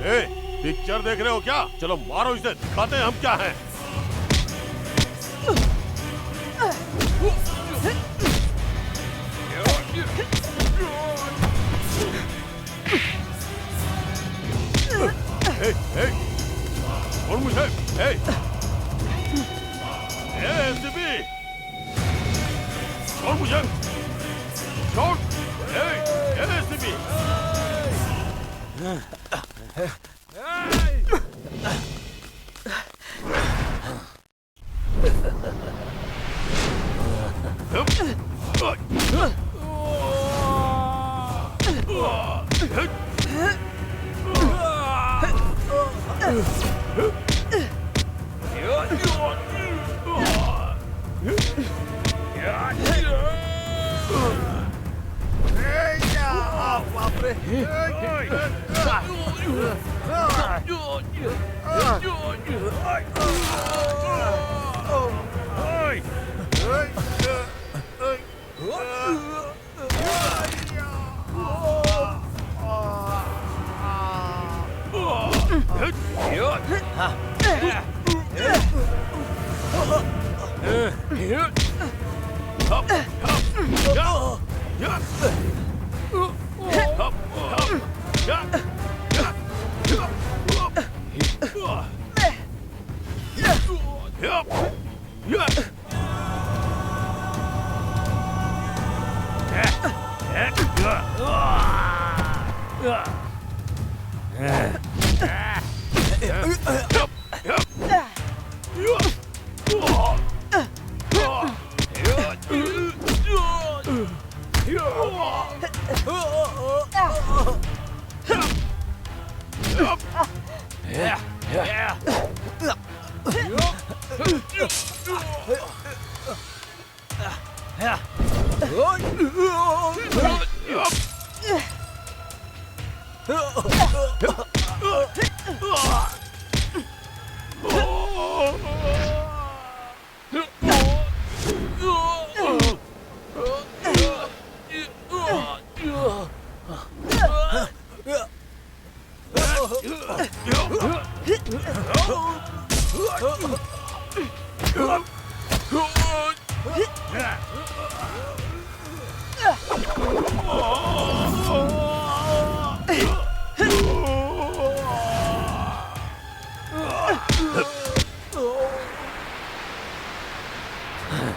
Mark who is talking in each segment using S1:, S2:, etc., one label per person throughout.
S1: ए, picture देख रहे हो क्या? चलो मारो इसे, दिखाते हैं हम क्या हैं। छोड़ मुझे। एसीपी, छोड़ मुझे, छोड़। एसीपी,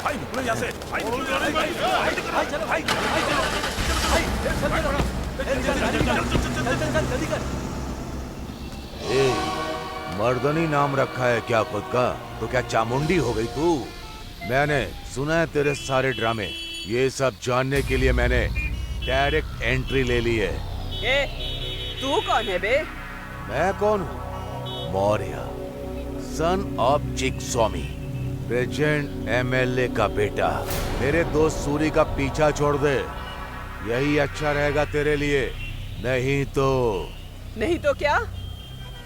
S1: भाई निकलो यहाँ से। भाई चलो भाई, जल्दी कर।
S2: मर्दनी नाम रखा है क्या खुद का? तो क्या चामुंडी हो गई तू? मैंने सुना है तेरे सारे ड्रामे। ये सब जानने के लिए मैंने डायरेक्ट एंट्री ले ली है।
S3: तू कौन है बे?
S2: मैं कौन हूँ? Maurya, son of Chikkaswamy, present MLA का बेटा। मेरे दोस्त सूरी का पीछा छोड़ दे, यही अच्छा रहेगा तेरे लिए। नहीं तो
S3: क्या?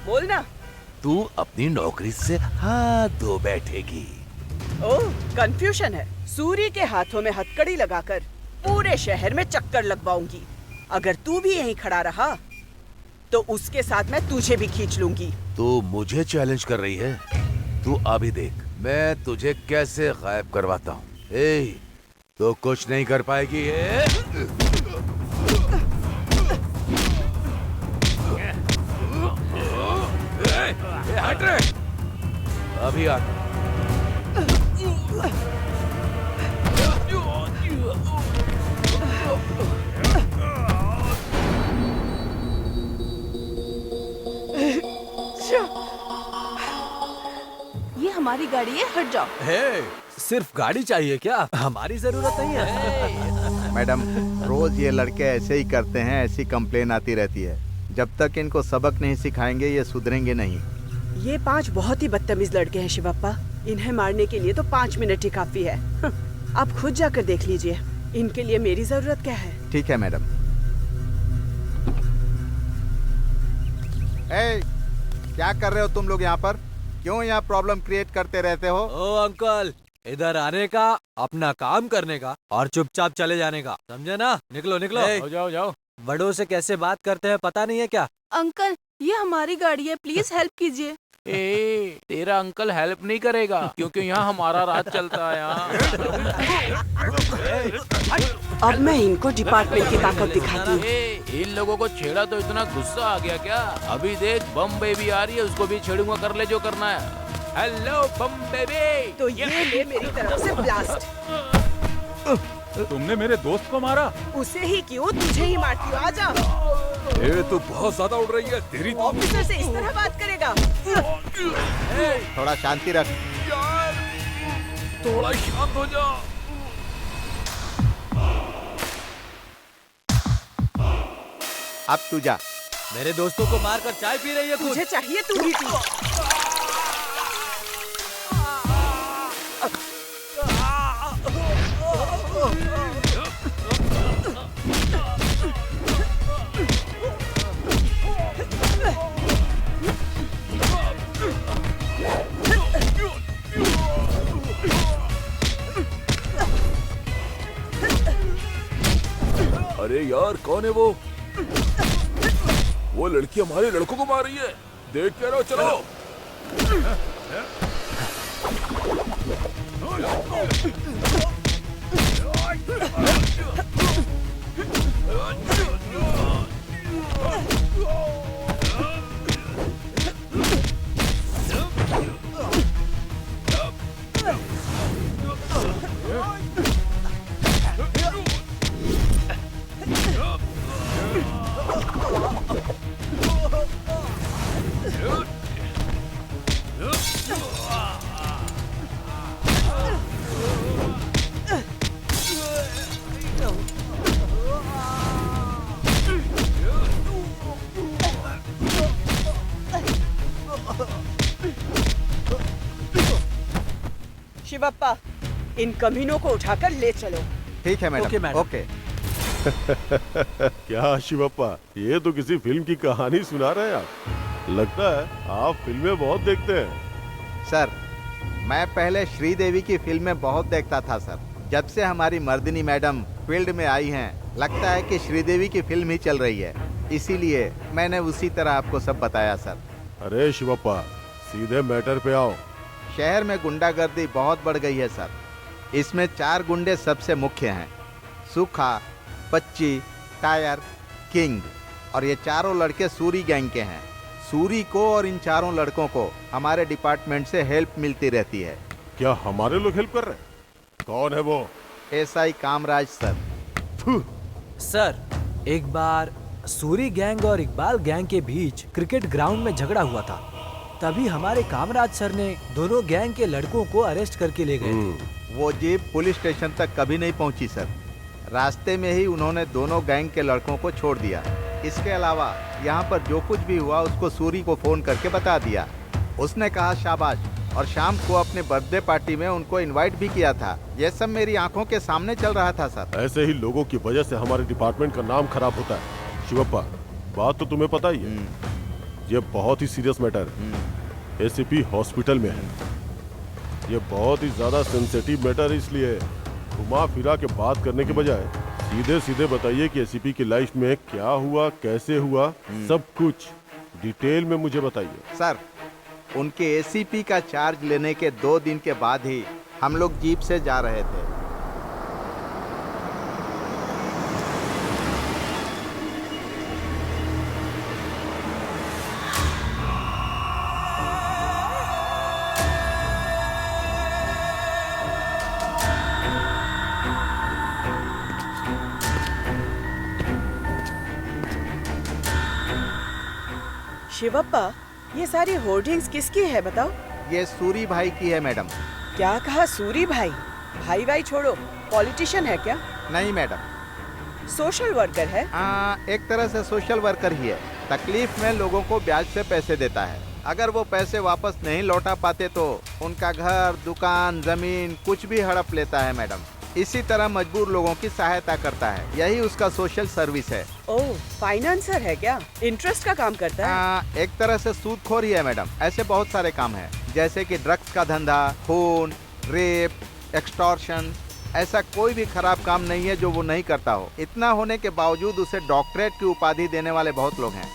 S3: बोल ना।
S2: तू अपनी नौकरी से हाथ धो बैठेगी।
S3: ओह, कंफ्यूजन है। सूरी के हाथों में हथकड़ी लगाकर पूरे शहर में चक्कर लगवाऊंगी। अगर तू भी यहीं खड़ा रहा तो उसके साथ मैं तुझे भी खींच लूंगी।
S2: तू मुझे चैलेंज कर रही है? तू अभी देख मैं तुझे कैसे गायब करवाता हूँ। तो कुछ नहीं कर पाएगी। हट रे, अभी आ।
S4: ये हमारी गाड़ी है, हट जाओ।
S5: सिर्फ गाड़ी चाहिए क्या? हमारी जरूरत नहीं है।
S6: मैडम, रोज ये लड़के ऐसे ही करते हैं, ऐसी कंप्लेन आती रहती है। जब तक इनको सबक नहीं सिखाएंगे ये सुधरेंगे नहीं।
S3: ये 5 बहुत ही बदतमीज लड़के हैं शिवप्पा। इन्हें मारने के लिए तो 5 मिनट ही काफी है। आप खुद जाकर देख लीजिए, इनके लिए मेरी जरूरत क्या है।
S6: ठीक है मैडम। क्या कर रहे हो तुम लोग यहाँ पर? क्यों यहाँ प्रॉब्लम क्रिएट करते रहते हो?
S5: ओ अंकल, इधर आने का, अपना काम करने का और चुपचाप चले जाने का, समझे ना? निकलो निकलो।
S1: जाओ जाओ।
S5: बड़ों से कैसे बात करते हैं पता नहीं है क्या?
S4: अंकल, ये हमारी गाड़ी है, प्लीज हेल्प कीजिए।
S7: ए, तेरा अंकल हेल्प नहीं करेगा क्योंकि यहाँ हमारा राज चलता है यहाँ।
S3: अब मैं इनको डिपार्टमेंट की ताकत दिखाती हूँ।
S7: ए, इन लोगों को छेड़ा तो इतना गुस्सा आ गया क्या? अभी देख बम बेबी आ रही है, उसको भी छेड़ूंगा, कर ले जो करना है। हेलो बम बेबी।
S3: तो ये ले मेरी तरफ से ब्लास्ट।
S1: तुमने मेरे दोस्त को मारा?
S3: उसे ही क्यों, तुझे ही मारती हूँ, आजा।
S1: ये तो बहुत ज्यादा उड़ रही है तेरी।
S3: ऑफिसर से इस तरह बात करेगा?
S6: थोड़ा शांति रख।
S1: थोड़ा शांत हो जा।
S6: अब तू जा।
S5: मेरे दोस्तों को मारकर चाय पी रही है खुद।
S3: तुझे चाहिए, तू भी पी।
S1: अरे यार कौन है वो? वो लड़की हमारे लड़कों को मार रही है, देख के रहो, चलो।
S3: शिवप्पा, इन कमीनों को उठाकर ले चलो।
S6: ठीक है मैडम।
S5: Okay, madam.
S6: ओके।
S1: क्या शिवप्पा, ये तो किसी फिल्म की कहानी सुना रहे हैं आप। लगता है आप फिल्में बहुत देखते हैं।
S6: सर, मैं पहले श्रीदेवी की फिल्में बहुत देखता था सर। जब से हमारी मर्दिनी मैडम फील्ड में आई हैं, लगता है कि श्रीदेवी की फिल्म ही चल रही है। इसीलिए मैंने उसी तरह आपको सब बताया सर।
S1: अरे शिवप्पा, सीधे मैटर पे आओ।
S6: शहर में गुंडागर्दी बहुत बढ़ गई है सर। इसमें 4 गुंडे सबसे मुख्य हैं, सूखा, पच्ची, टायर, किंग। और ये चारों लड़के सूरी गैंग के हैं। सूरी को और इन चारों लड़कों को हमारे डिपार्टमेंट से हेल्प मिलती रहती है।
S1: क्या हमारे लोग हेल्प कर रहे हैं? कौन है वो?
S6: SI Kamaraj sir.
S5: सर, एक बार सूरी गैंग और इकबाल गैंग के बीच क्रिकेट ग्राउंड में झगड़ा हुआ था। तभी हमारे कामराज सर ने दोनों गैंग के लड़कों को अरेस्ट करके ले गए थे।
S6: वो जीप पुलिस स्टेशन तक कभी नहीं पहुंची सर। रास्ते में ही उन्होंने दोनों गैंग के लड़कों को छोड़ दिया। इसके अलावा यहाँ पर जो कुछ भी हुआ उसको सूरी को फोन करके बता दिया। उसने कहा शाबाश, और शाम को अपने बर्थडे पार्टी में उनको इनवाइट भी किया था। ये सब मेरी आंखों के सामने चल रहा था सर।
S1: ऐसे ही लोगों की वजह से हमारे डिपार्टमेंट का नाम खराब होता है। शिवप्पा, बात तो तुम्हें पता ही है, ये बहुत ही सीरियस मैटर है। एसीपी हॉस्पिटल में है। ये बहुत ही ज्यादा सेंसिटिव मैटर है, इसलिए घुमा फिरा के बात करने के बजाय सीधे सीधे बताइए कि एसीपी की लाइफ में क्या हुआ, कैसे हुआ, सब कुछ डिटेल में मुझे बताइए।
S6: सर, उनके एसीपी का चार्ज लेने के 2 दिन के बाद ही हम लोग जीप से जा रहे थे।
S3: शिवप्पा, ये सारी होर्डिंग्स किसकी है बताओ?
S6: ये सूरी भाई की है मैडम।
S3: क्या कहा? सूरी भाई? भाई भाई छोड़ो, पॉलिटिशियन है क्या?
S6: नहीं मैडम,
S3: सोशल वर्कर है?
S6: एक तरह से सोशल वर्कर ही है। तकलीफ में लोगों को ब्याज से पैसे देता है। अगर वो पैसे वापस नहीं लौटा पाते तो उनका घर, दुकान, जमीन कुछ भी हड़प लेता है मैडम। इसी तरह मजबूर लोगों की सहायता करता है। यही उसका सोशल सर्विस है।
S3: ओह, फाइनेंसर है क्या? इंटरेस्ट का काम करता है?
S6: एक तरह से सूदखोर ही है मैडम। ऐसे बहुत सारे काम हैं, जैसे कि ड्रग्स का धंधा, खून, रेप, एक्सटॉर्शन। ऐसा कोई भी खराब काम नहीं है जो वो नहीं करता हो। इतना होने के बावजूद उसे डॉक्टरेट की उपाधि देने वाले बहुत लोग हैं।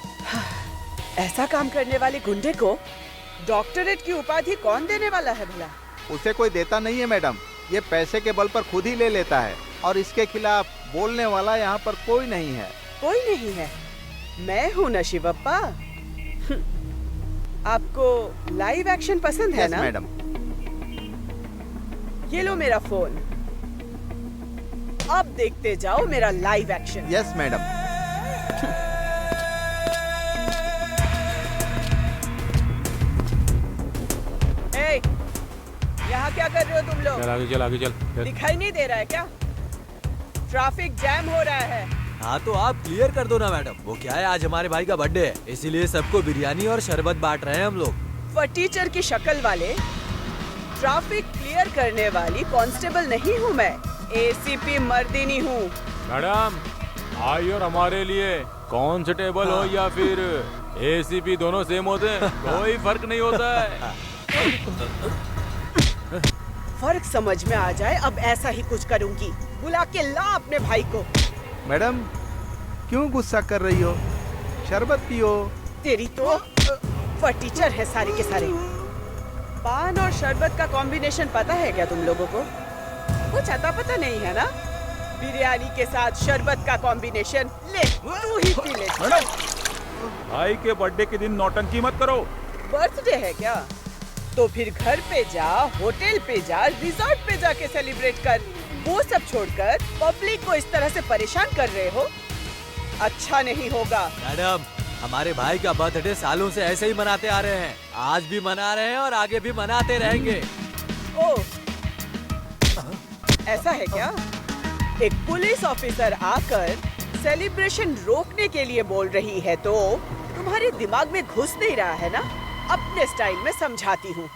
S3: ऐसा काम करने वाले गुंडे को डॉक्टरेट की उपाधि कौन देने वाला है भला?
S6: उसे कोई देता नहीं है मैडम, ये पैसे के बल पर खुद ही ले लेता है और इसके खिलाफ बोलने वाला यहाँ पर कोई नहीं है।
S3: कोई नहीं है? मैं हूँ ना शिवप्पा। आपको लाइव एक्शन पसंद है
S6: यस
S3: ना?
S6: मैडम।
S3: ये लो मेरा फोन, अब देखते जाओ मेरा लाइव एक्शन।
S6: Yes madam.
S3: ए, यहाँ क्या कर रहे हो तुम लोग?
S7: चल आगे चल, आगे चल।
S3: दिखाई नहीं दे रहा है क्या? ट्रैफिक जैम हो रहा है।
S5: हाँ तो आप क्लियर कर दो ना मैडम। वो क्या है, आज हमारे भाई का बर्थडे है, इसीलिए सबको बिरयानी और शरबत बांट रहे हैं हम लोग।
S3: फटीचर की शक्ल वाले, ट्रैफिक क्लियर करने वाली कांस्टेबल नहीं हूँ मैं, एसीपी मर्दिनी हूँ।
S7: मैडम, आई और हमारे लिए कांस्टेबल हो या फिर एसीपी दोनों सेम होते हैं, कोई फर्क नहीं होता है।
S3: फर्क समझ में आ जाए अब ऐसा ही कुछ करूंगी। बुला के ला अपने भाई को।
S6: मैडम क्यों गुस्सा कर रही हो? शरबत पियो।
S3: तेरी तो फटीचर है सारे के सारे। पान और शरबत का कॉम्बिनेशन पता है क्या तुम लोगों को? कुछ अता पता नहीं है ना? बिरयानी के साथ शरबत का कॉम्बिनेशन, ले तू ही पी ले।
S8: भाई के बर्थडे के दिन नौटंकी मत करो।
S3: बर्थडे है क्या? तो फिर घर पे जा, होटल पे जा, रिजॉर्ट पे जाके सेलिब्रेट कर। वो सब छोड़कर पब्लिक को इस तरह से परेशान कर रहे हो, अच्छा नहीं होगा।
S5: मैडम, हमारे भाई का बर्थडे सालों से ऐसे ही मनाते आ रहे हैं, आज भी मना रहे हैं और आगे भी मनाते रहेंगे।
S3: ओह, ऐसा है क्या? एक पुलिस ऑफिसर आकर सेलिब्रेशन रोकने के लिए बोल रही है तो तुम्हारे दिमाग में घुस नहीं रहा है ना? अपने स्टाइल में समझाती हूँ।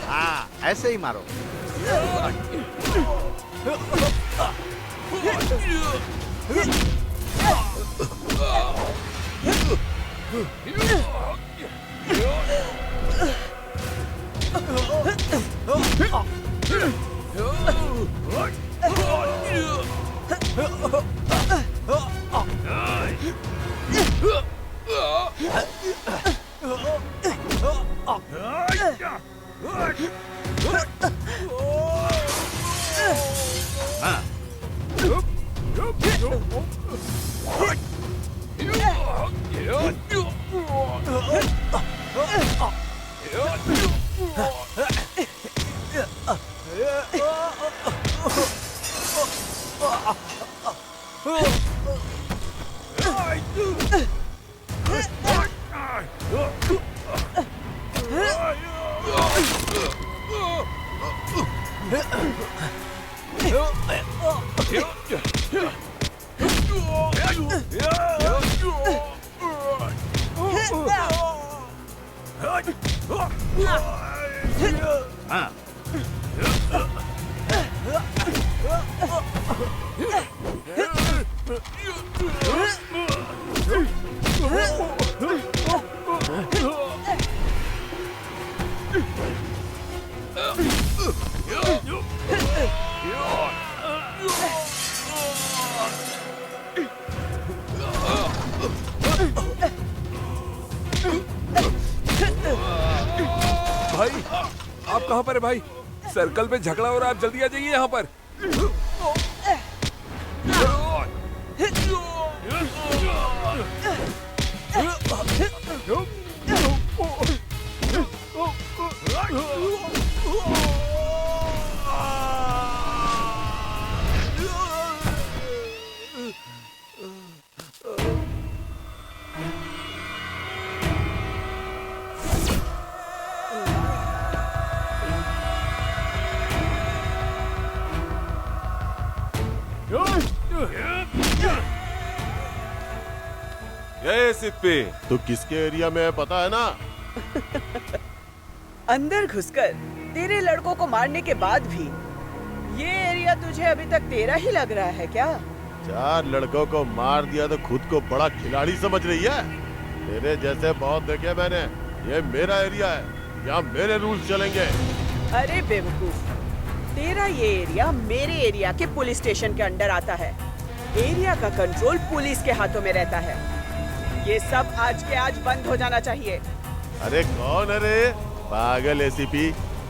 S6: हाँ ऐसे ही मारो।
S9: भाई आप कहाँ पर है भाई? सर्कल पे झगड़ा हो रहा है, आप जल्दी आ जाइए यहाँ पर।
S1: ये सिप्पी, तो किसके एरिया में है पता है ना?
S3: अंदर घुसकर तेरे लड़कों को मारने के बाद भी ये एरिया तुझे अभी तक तेरा ही लग रहा है क्या?
S1: 4 लड़कों को मार दिया तो खुद को बड़ा खिलाड़ी समझ रही है? तेरे जैसे बहुत देखे मैंने। ये मेरा एरिया है, यहाँ मेरे रूल्स चलेंगे।
S3: अरे बेवकूफ, तेरा ये एरिया मेरे एरिया के पुलिस स्टेशन के अंडर आता है। एरिया का कंट्रोल पुलिस के हाथों में रहता है। ये सब आज के आज बंद हो जाना चाहिए।
S1: अरे कौन है रे? पागल एसीपी,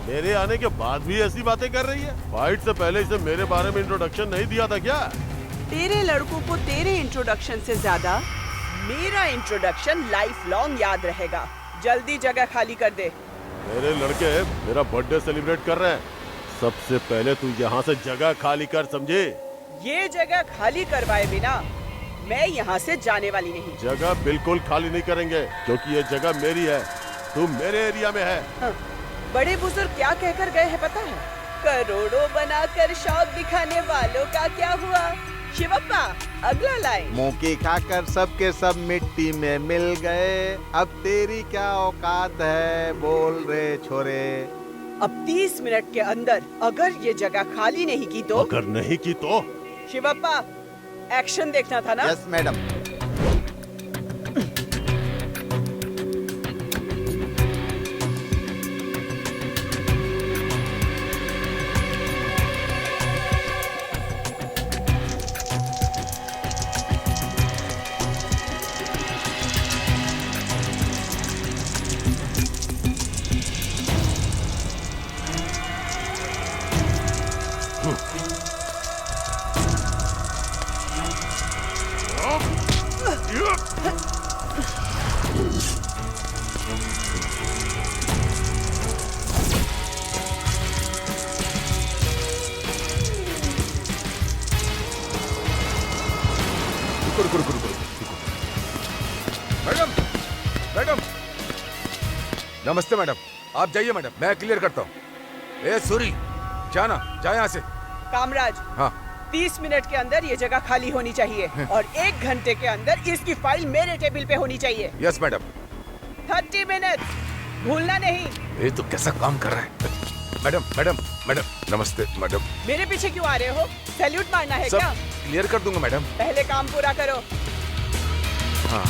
S1: मेरे आने के बाद भी ऐसी बातें कर रही है। फाइट से पहले इसे मेरे बारे में इंट्रोडक्शन नहीं दिया था क्या?
S3: तेरे लड़कों को तेरे इंट्रोडक्शन से ज्यादा मेरा इंट्रोडक्शन लाइफ लॉन्ग याद रहेगा। जल्दी जगह खाली कर दे।
S1: मेरे लड़के मेरा बर्थडे सेलिब्रेट कर रहे हैं। सबसे पहले तू यहाँ से जगह खाली कर, समझे?
S3: ये जगह खाली करवाए बिना मैं यहाँ से जाने वाली नहीं।
S1: जगह बिल्कुल खाली नहीं करेंगे, क्योंकि ये जगह मेरी है। तू मेरे एरिया में है।
S3: हाँ, बड़े बुजुर्ग क्या कहकर गए हैं पता है? करोड़ों बनाकर शौक दिखाने वालों का क्या हुआ? शिवप्पा, अगला लाइन।
S6: मुंह खाकर सबके सब मिट्टी में मिल गए। अब तेरी क्या औकात है, बोल रे छोरे।
S3: अब 30 मिनट के अंदर अगर ये जगह खाली नहीं की तो?
S1: अगर नहीं की तो?
S3: शिवप्पा, एक्शन देखना था ना?
S6: Yes madam.
S2: मैडम, मैडम, नमस्ते मैडम। आप जाइए मैडम, मैं क्लियर करता हूँ। ए सूरी, जाना, जा यहाँ से।
S3: कामराज,
S2: हाँ।
S3: 30 मिनट के अंदर ये जगह खाली होनी चाहिए और 1 घंटे के अंदर इसकी फाइल मेरे टेबल पे होनी चाहिए।
S2: Yes madam.
S3: 30 मिनट, भूलना नहीं।
S2: ये तो कैसा काम कर रहा है? मैडम, मैडम, मैडम, नमस्ते मैडम।
S3: मेरे पीछे क्यों आ रहे हो? सैल्यूट मारना है
S2: सब
S3: क्या?
S2: क्लियर कर दूंगा मैडम।
S3: पहले काम पूरा करो।
S2: हाँ।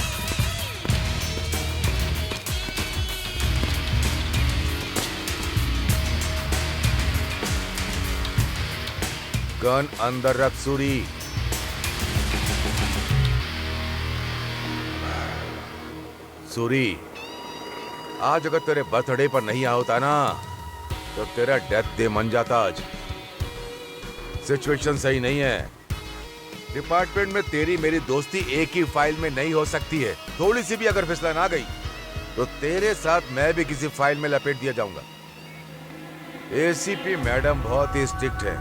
S2: गन अंदर रख सूरी। सूरी, आज अगर तेरे बर्थडे पर नहीं आ होता ना तो तेरा डेथ डे मन जाता आज। सिचुएशन सही नहीं है। डिपार्टमेंट में तेरी मेरी दोस्ती एक ही फाइल में नहीं हो सकती है। थोड़ी सी भी अगर फिसलन आ गई तो तेरे साथ मैं भी किसी फाइल में लपेट दिया जाऊंगा। एसीपी मैडम बहुत ही स्ट्रिक्ट है,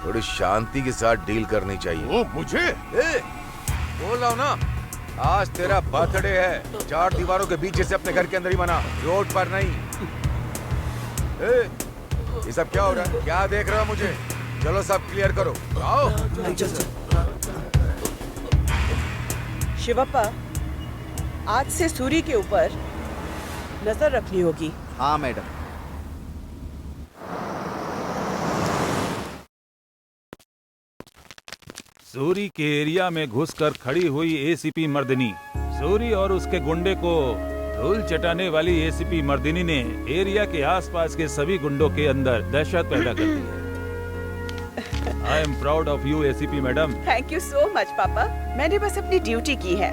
S2: थोड़ी शांति के साथ डील करनी चाहिए।
S1: ओ, मुझे?
S2: बोल रहा हूं ना, आज तेरा बर्थडे है। 4 दीवारों के बीच से अपने घर के अंदर ही मना, रोड पर नहीं। ये सब क्या हो रहा है? क्या देख रहे हो मुझे? चलो सब क्लियर करो, आओ।
S3: शिवप्पा, आज से सूरी के ऊपर नजर रखनी होगी।
S6: हाँ मैडम।
S8: सूरी के एरिया में घुसकर खड़ी हुई एसीपी मर्दिनी। सूरी और उसके गुंडे को धूल चटाने वाली एसीपी मर्दिनी ने एरिया के आसपास के सभी गुंडों के अंदर दहशत पैदा कर दी है। I am proud of you ACP madam.
S3: Thank you so much पापा, मैंने बस अपनी ड्यूटी की है।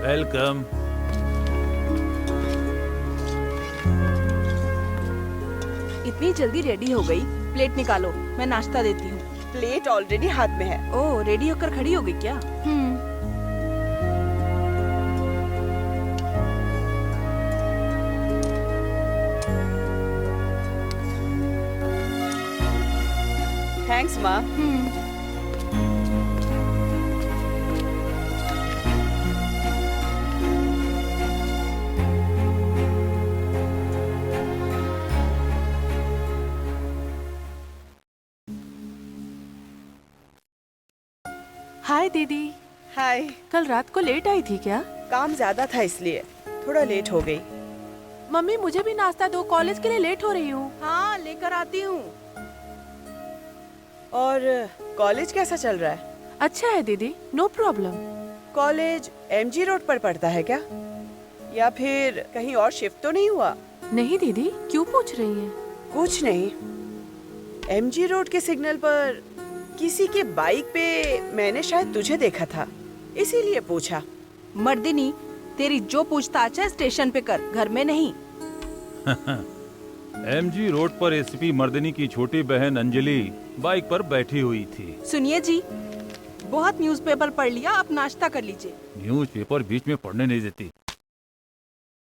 S8: वेलकम।
S4: इतनी जल्दी रेडी हो गई? प्लेट निकालो, मैं नाश्ता देती हूँ।
S3: प्लेट ऑलरेडी हाथ में है।
S4: ओह, रेडी होकर खड़ी हो गई क्या?
S3: थैंक्स माँ।
S4: हाय दीदी।
S3: हाय।
S4: कल रात को लेट आई थी क्या?
S3: काम ज्यादा था इसलिए थोड़ा लेट हो गई।
S4: मम्मी मुझे भी नाश्ता दो, कॉलेज के लिए लेट हो रही हूँ। हाँ, लेकर आती हूँ।
S3: और कॉलेज कैसा चल रहा है?
S4: अच्छा है दीदी, no problem.
S3: College MG road पर पड़ता है क्या? या फिर कहीं और शिफ्ट तो नहीं हुआ?
S4: नहीं दीदी, क्यों पूछ रही हैं?
S3: कुछ नहीं, एमजी रोड के सिग्नल पर किसी के बाइक पे मैंने शायद तुझे देखा था, इसीलिए पूछा।
S4: मर्दिनी, तेरी जो पूछताछ है स्टेशन पे कर, घर में नहीं।
S8: एमजी रोड पर एसीपी मर्दिनी की छोटी बहन अंजलि बाइक पर बैठी हुई थी।
S4: सुनिए जी, बहुत न्यूज़पेपर पढ़ लिया, आप नाश्ता कर लीजिए।
S8: न्यूज़पेपर बीच में पढ़ने नहीं देती,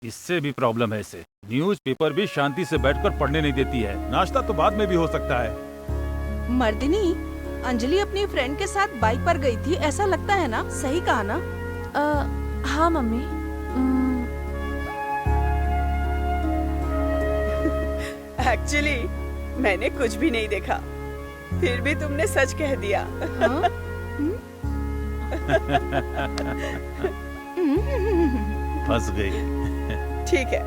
S8: इससे भी प्रॉब्लम है इसे। न्यूज़पेपर भी शांति से बैठकर पढ़ने नहीं देती है। नाश्ता तो बाद में भी हो सकता है।
S4: मर्दिनी, अंजलि अपनी फ्रेंड के साथ बाइक पर गई थी, ऐसा लगता है ना? सही कहा ना? हाँ मम्मी।
S3: एक्चुअली मैंने कुछ भी नहीं देखा, फिर भी तुमने सच कह दिया।
S4: हाँ?
S8: फंस गई।
S3: ठीक है,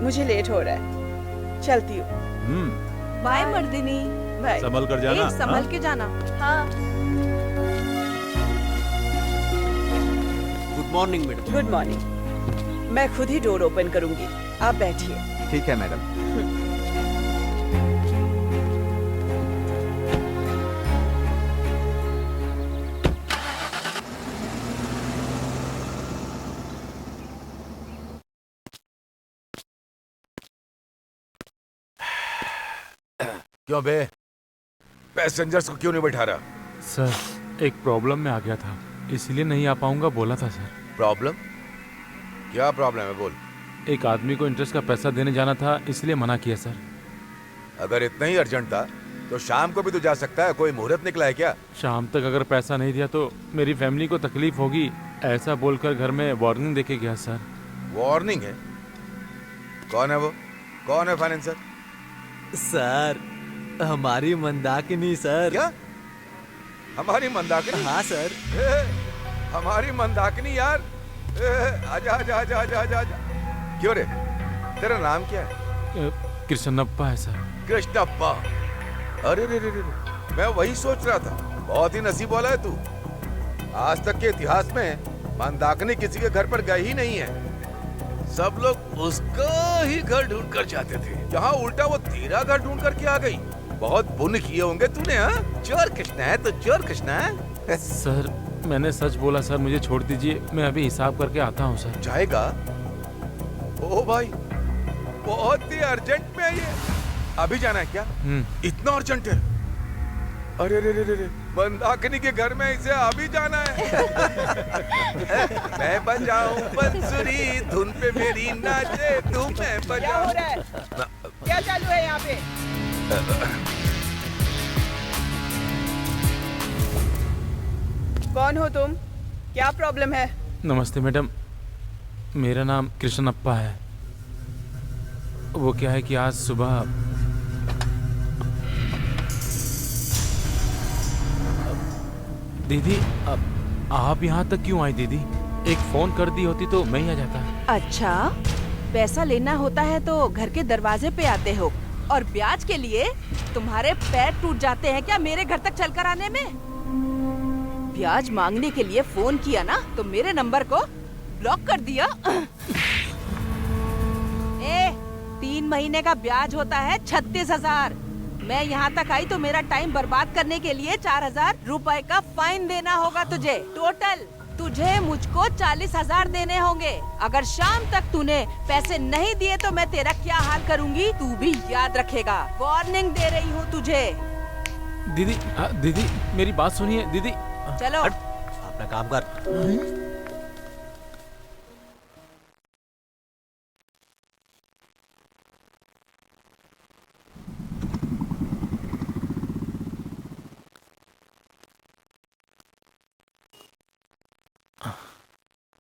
S3: मुझे लेट हो रहा है, चलती हूँ।
S4: बाय मर्दिनी।
S3: बाय।
S8: संभल कर जाना।
S4: संभल के जाना। हाँ।
S10: Good morning madam.
S3: Good morning. मैं खुद ही डोर ओपन करूंगी, आप बैठिए।
S6: ठीक है मैडम।
S2: क्यों बे, पैसेंजर्स को क्यों नहीं बैठा रहा?
S7: सर, एक प्रॉब्लम में आ गया था, इसलिए नहीं आ पाऊंगा बोला था सर।
S2: प्रॉब्लम? क्या प्रॉब्लम है, बोल।
S7: एक आदमी को इंटरेस्ट का पैसा देने जाना था, इसलिए मना किया सर।
S2: अगर इतना ही अर्जेंट था तो शाम को भी तो जा सकता है, कोई मुहूर्त निकला है क्या?
S7: शाम तक अगर पैसा नहीं दिया तो मेरी फैमिली को तकलीफ होगी, ऐसा बोलकर घर में वार्निंग देके गया सर।
S2: वार्निंग है? कौन है वो? कौन है फाइनेंसर?
S5: सर, हमारी मंदाकिनी सर।
S2: क्या? हमारी मंदाकिनी?
S5: हाँ सर।
S2: हमारी मंदाकिनी यार। आजा आजा आजा आजा आजा आजा। क्यों रे, तेरा नाम क्या है?
S7: कृष्णप्पा है सर।
S2: कृष्णप्पा? अरे रे रे रे, मैं वही सोच रहा था, बहुत ही नसीब वाला है तू। आज तक के इतिहास में मंदाकिनी किसी के घर पर गई ही नहीं है, सब लोग उसका ही घर ढूंढ कर जाते थे। यहाँ उल्टा वो तेरा घर ढूंढ कर के आ गई। बहुत पुण्य किए होंगे तूने। हाँ, चोर कृष्णा है तो चोर कृष्णा है।
S7: सर, मैंने सच बोला सर, मुझे छोड़ दीजिए, मैं अभी हिसाब करके आता हूँ सर।
S2: जाएगा? ओ भाई, बहुत ही अर्जेंट में है ये। अभी जाना है क्या? इतना अर्जेंट है? अरे रे रे रे, मंदाकिनी के घर में इसे अभी जाना है। मैं बजाऊं बंसुरी, धुन पे मेरी नाचे तू, मैं बजाऊं।
S3: क्या हो रहा है? क्या चालू है यहाँ पे? कौन हो तुम? क्या प्रॉब्लम है?
S7: नमस्ते मैडम, मेरा नाम कृष्णप्पा है। वो क्या है कि आज सुबह दीदी, आप यहाँ तक क्यों आई दीदी? एक फोन कर दी होती तो मैं ही आ जाता।
S4: अच्छा, पैसा लेना होता है तो घर के दरवाजे पे आते हो, और ब्याज के लिए तुम्हारे पैर टूट जाते हैं क्या मेरे घर तक चलकर आने में? ब्याज मांगने के लिए फोन किया ना तो मेरे नंबर को ब्लॉक कर दिया। 3 महीने का ब्याज होता है 36,000। मैं यहाँ तक आई तो मेरा टाइम बर्बाद करने के लिए 4,000 रुपए का फाइन देना होगा तुझे। टोटल तुझे मुझको 40,000 देने होंगे। अगर शाम तक तूने पैसे नहीं दिए तो मैं तेरा क्या हाल करूँगी तू भी याद रखेगा। वार्निंग दे रही हूँ तुझे।
S7: दीदी, दीदी मेरी बात सुनिए दीदी।
S4: चलो
S10: अपना काम कर।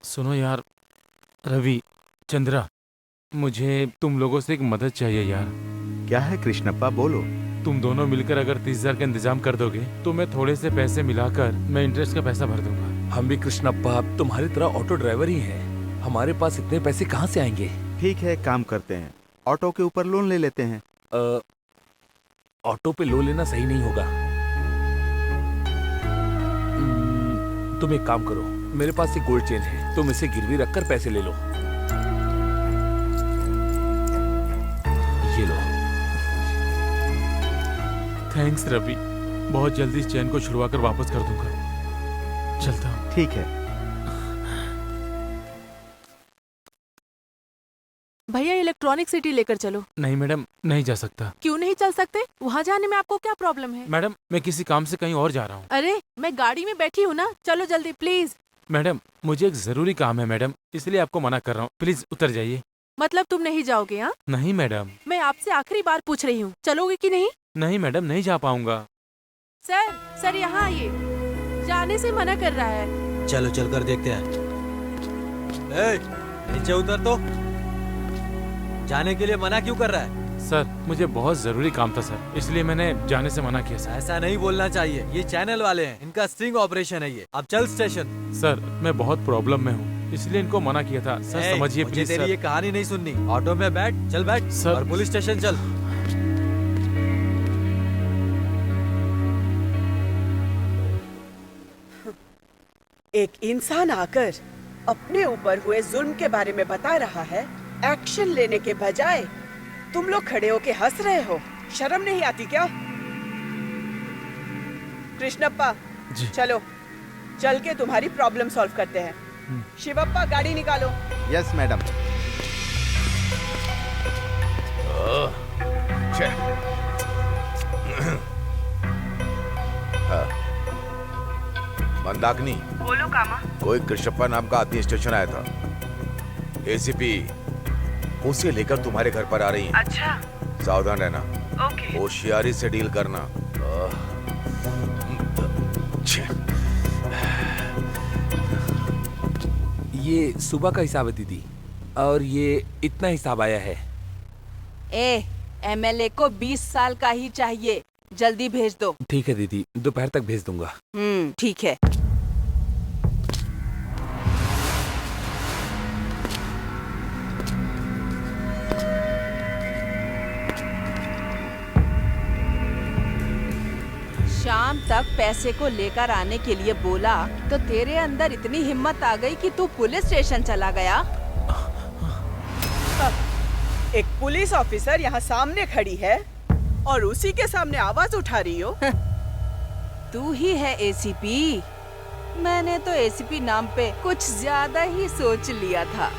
S7: सुनो यार, रवि, चंद्रा, मुझे तुम लोगों से एक मदद चाहिए यार।
S6: क्या है कृष्णप्पा, बोलो।
S7: तुम दोनों मिलकर अगर 30,000 का इंतजाम कर दोगे तो मैं थोड़े से पैसे मिलाकर मैं इंटरेस्ट का पैसा भर दूंगा।
S9: हम भी कृष्णप्पा तुम्हारी तरह ऑटो ड्राइवर ही हैं। हमारे पास इतने पैसे कहाँ से आएंगे?
S6: ठीक है, काम करते हैं, ऑटो के ऊपर लोन ले लेते हैं।
S9: ऑटो पे लोन लेना सही नहीं होगा। तुम एक काम करो, मेरे पास एक गोल्ड चेन है, तुम इसे गिरवी रखकर पैसे ले लो। ये लो।
S7: थैंक्स रवि, बहुत जल्दी इस चैन को छुड़वा कर वापस कर दूंगा। चलता हूँ।
S6: ठीक है।
S11: भैया इलेक्ट्रॉनिक सिटी लेकर चलो।
S7: नहीं मैडम, नहीं जा सकता।
S11: क्यों नहीं चल सकते? वहाँ जाने में आपको क्या प्रॉब्लम है?
S7: मैडम, मैं किसी काम से कहीं और जा रहा हूँ।
S11: अरे मैं गाड़ी में बैठी हूँ ना, चलो जल्दी प्लीज।
S7: मैडम, मुझे एक जरूरी काम है मैडम, इसलिए आपको मना कर रहा हूँ, प्लीज उतर जाइए।
S11: मतलब तुम नहीं जाओगे? हाँ,
S7: नहीं मैडम।
S11: मैं आपसे आखिरी बार पूछ रही हूँ, चलोगे कि नहीं?
S7: नहीं मैडम, नहीं जा पाऊंगा।
S11: सर यहाँ आइए, जाने से मना कर रहा है।
S10: चलो चल कर देखते हैं। ए, नीचे उतर तो। जाने के लिए मना क्यों कर रहा है?
S7: सर, मुझे बहुत जरूरी काम था सर, इसलिए मैंने जाने से मना किया सर।
S5: ऐसा नहीं बोलना चाहिए, ये चैनल वाले हैं, इनका स्टिंग ऑपरेशन है ये। अब चल स्टेशन।
S7: सर, मैं बहुत प्रॉब्लम में हूँ, इसलिए इनको मना किया था सर, समझिए
S5: मुझे
S7: प्लीज
S5: तेरी
S7: सर।
S5: ये कहानी नहीं सुननी। ऑटो में बैठ, चल बैठ
S7: सर।
S5: और पुलिस स्टेशन चल।
S3: एक इंसान आकर अपने ऊपर हुए जुल्म के बारे में बता रहा है, एक्शन लेने के बजाय तुम लोग खड़े होके हंस रहे हो। शर्म नहीं आती क्या? कृष्णप्पा,
S7: जी।
S3: चलो चल के तुम्हारी प्रॉब्लम सॉल्व करते हैं। शिवप्पा, गाड़ी निकालो।
S6: Yes madam.
S2: मंदाकिनी,
S3: बोलो कामा।
S2: कोई कृष्णप्पा नाम का आदमी स्टेशन आया था। एसीपी उसे लेकर तुम्हारे घर पर आ रही है।
S3: अच्छा,
S2: सावधान रहना,
S3: ओके।
S2: होशियारी से डील करना।
S9: ये सुबह का हिसाब है दीदी, और ये इतना हिसाब आया है।
S4: एमएलए को 20 साल का ही चाहिए, जल्दी भेज दो।
S9: ठीक है दीदी, दोपहर तक भेज दूंगा।
S4: ठीक है। शाम तक पैसे को लेकर आने के लिए बोला तो तेरे अंदर इतनी हिम्मत आ गई कि तू पुलिस स्टेशन चला गया।
S3: एक पुलिस ऑफिसर यहाँ सामने खड़ी है और उसी के सामने आवाज उठा रही हो।
S4: तू ही है एसीपी। मैंने तो एसीपी नाम पे कुछ ज्यादा ही सोच लिया था।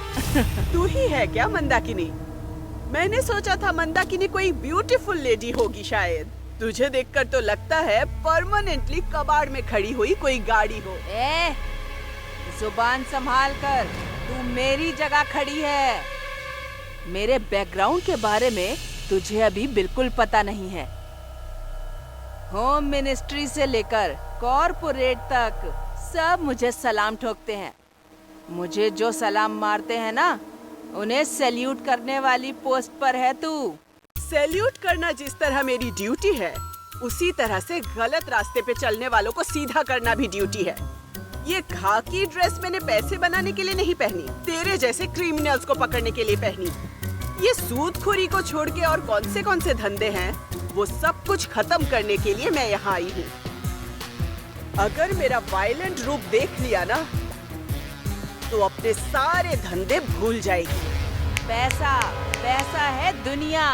S3: तू ही है क्या मंदाकिनी? मैंने सोचा था मंदाकिनी कोई ब्यूटीफुल लेडी होगी शायद। तुझे देखकर तो लगता है परमानेंटली कबाड़ में खड़ी हुई कोई गाड़ी हो।
S4: जुबान संभाल कर, तू मेरी जगह खड़ी है। मेरे बैकग्राउंड के बारे में तुझे अभी बिल्कुल पता नहीं है। होम मिनिस्ट्री से लेकर कॉर्पोरेट तक सब मुझे सलाम ठोकते हैं। मुझे जो सलाम मारते हैं ना, उन्हें सैल्यूट करने वाली पोस्ट पर है तू।
S3: सैल्यूट करना जिस तरह मेरी ड्यूटी है, उसी तरह से गलत रास्ते पे चलने वालों को सीधा करना भी ड्यूटी है। ये खाकी ड्रेस मैंने पैसे बनाने के लिए नहीं पहनी, तेरे जैसे क्रिमिनल्स को पकड़ने के लिए पहनी। ये सूदखोरी को छोड़ के और कौन से धंधे हैं, वो सब कुछ खत्म करने के लिए मैं यहाँ आई हूँ। अगर मेरा वायलेंट रूप देख लिया ना, तो अपने सारे धंधे भूल जाएगी।
S4: पैसा पैसा है दुनिया।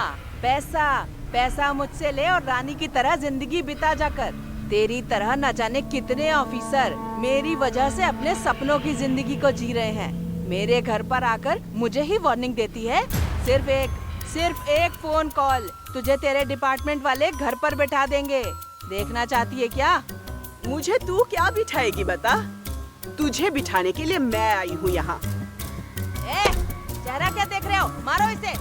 S4: पैसा पैसा मुझसे ले और रानी की तरह जिंदगी बिता जाकर। तेरी तरह न जाने कितने ऑफिसर मेरी वजह से अपने सपनों की जिंदगी को जी रहे हैं। मेरे घर पर आकर मुझे ही वार्निंग देती है। सिर्फ एक फोन कॉल, तुझे तेरे डिपार्टमेंट वाले घर पर बैठा देंगे। देखना चाहती है क्या?
S3: मुझे तू क्या बिठाएगी बता? तुझे बिठाने के लिए मैं आई हूँ यहाँ।
S4: चेहरा क्या देख रहे हो? मारो इसे।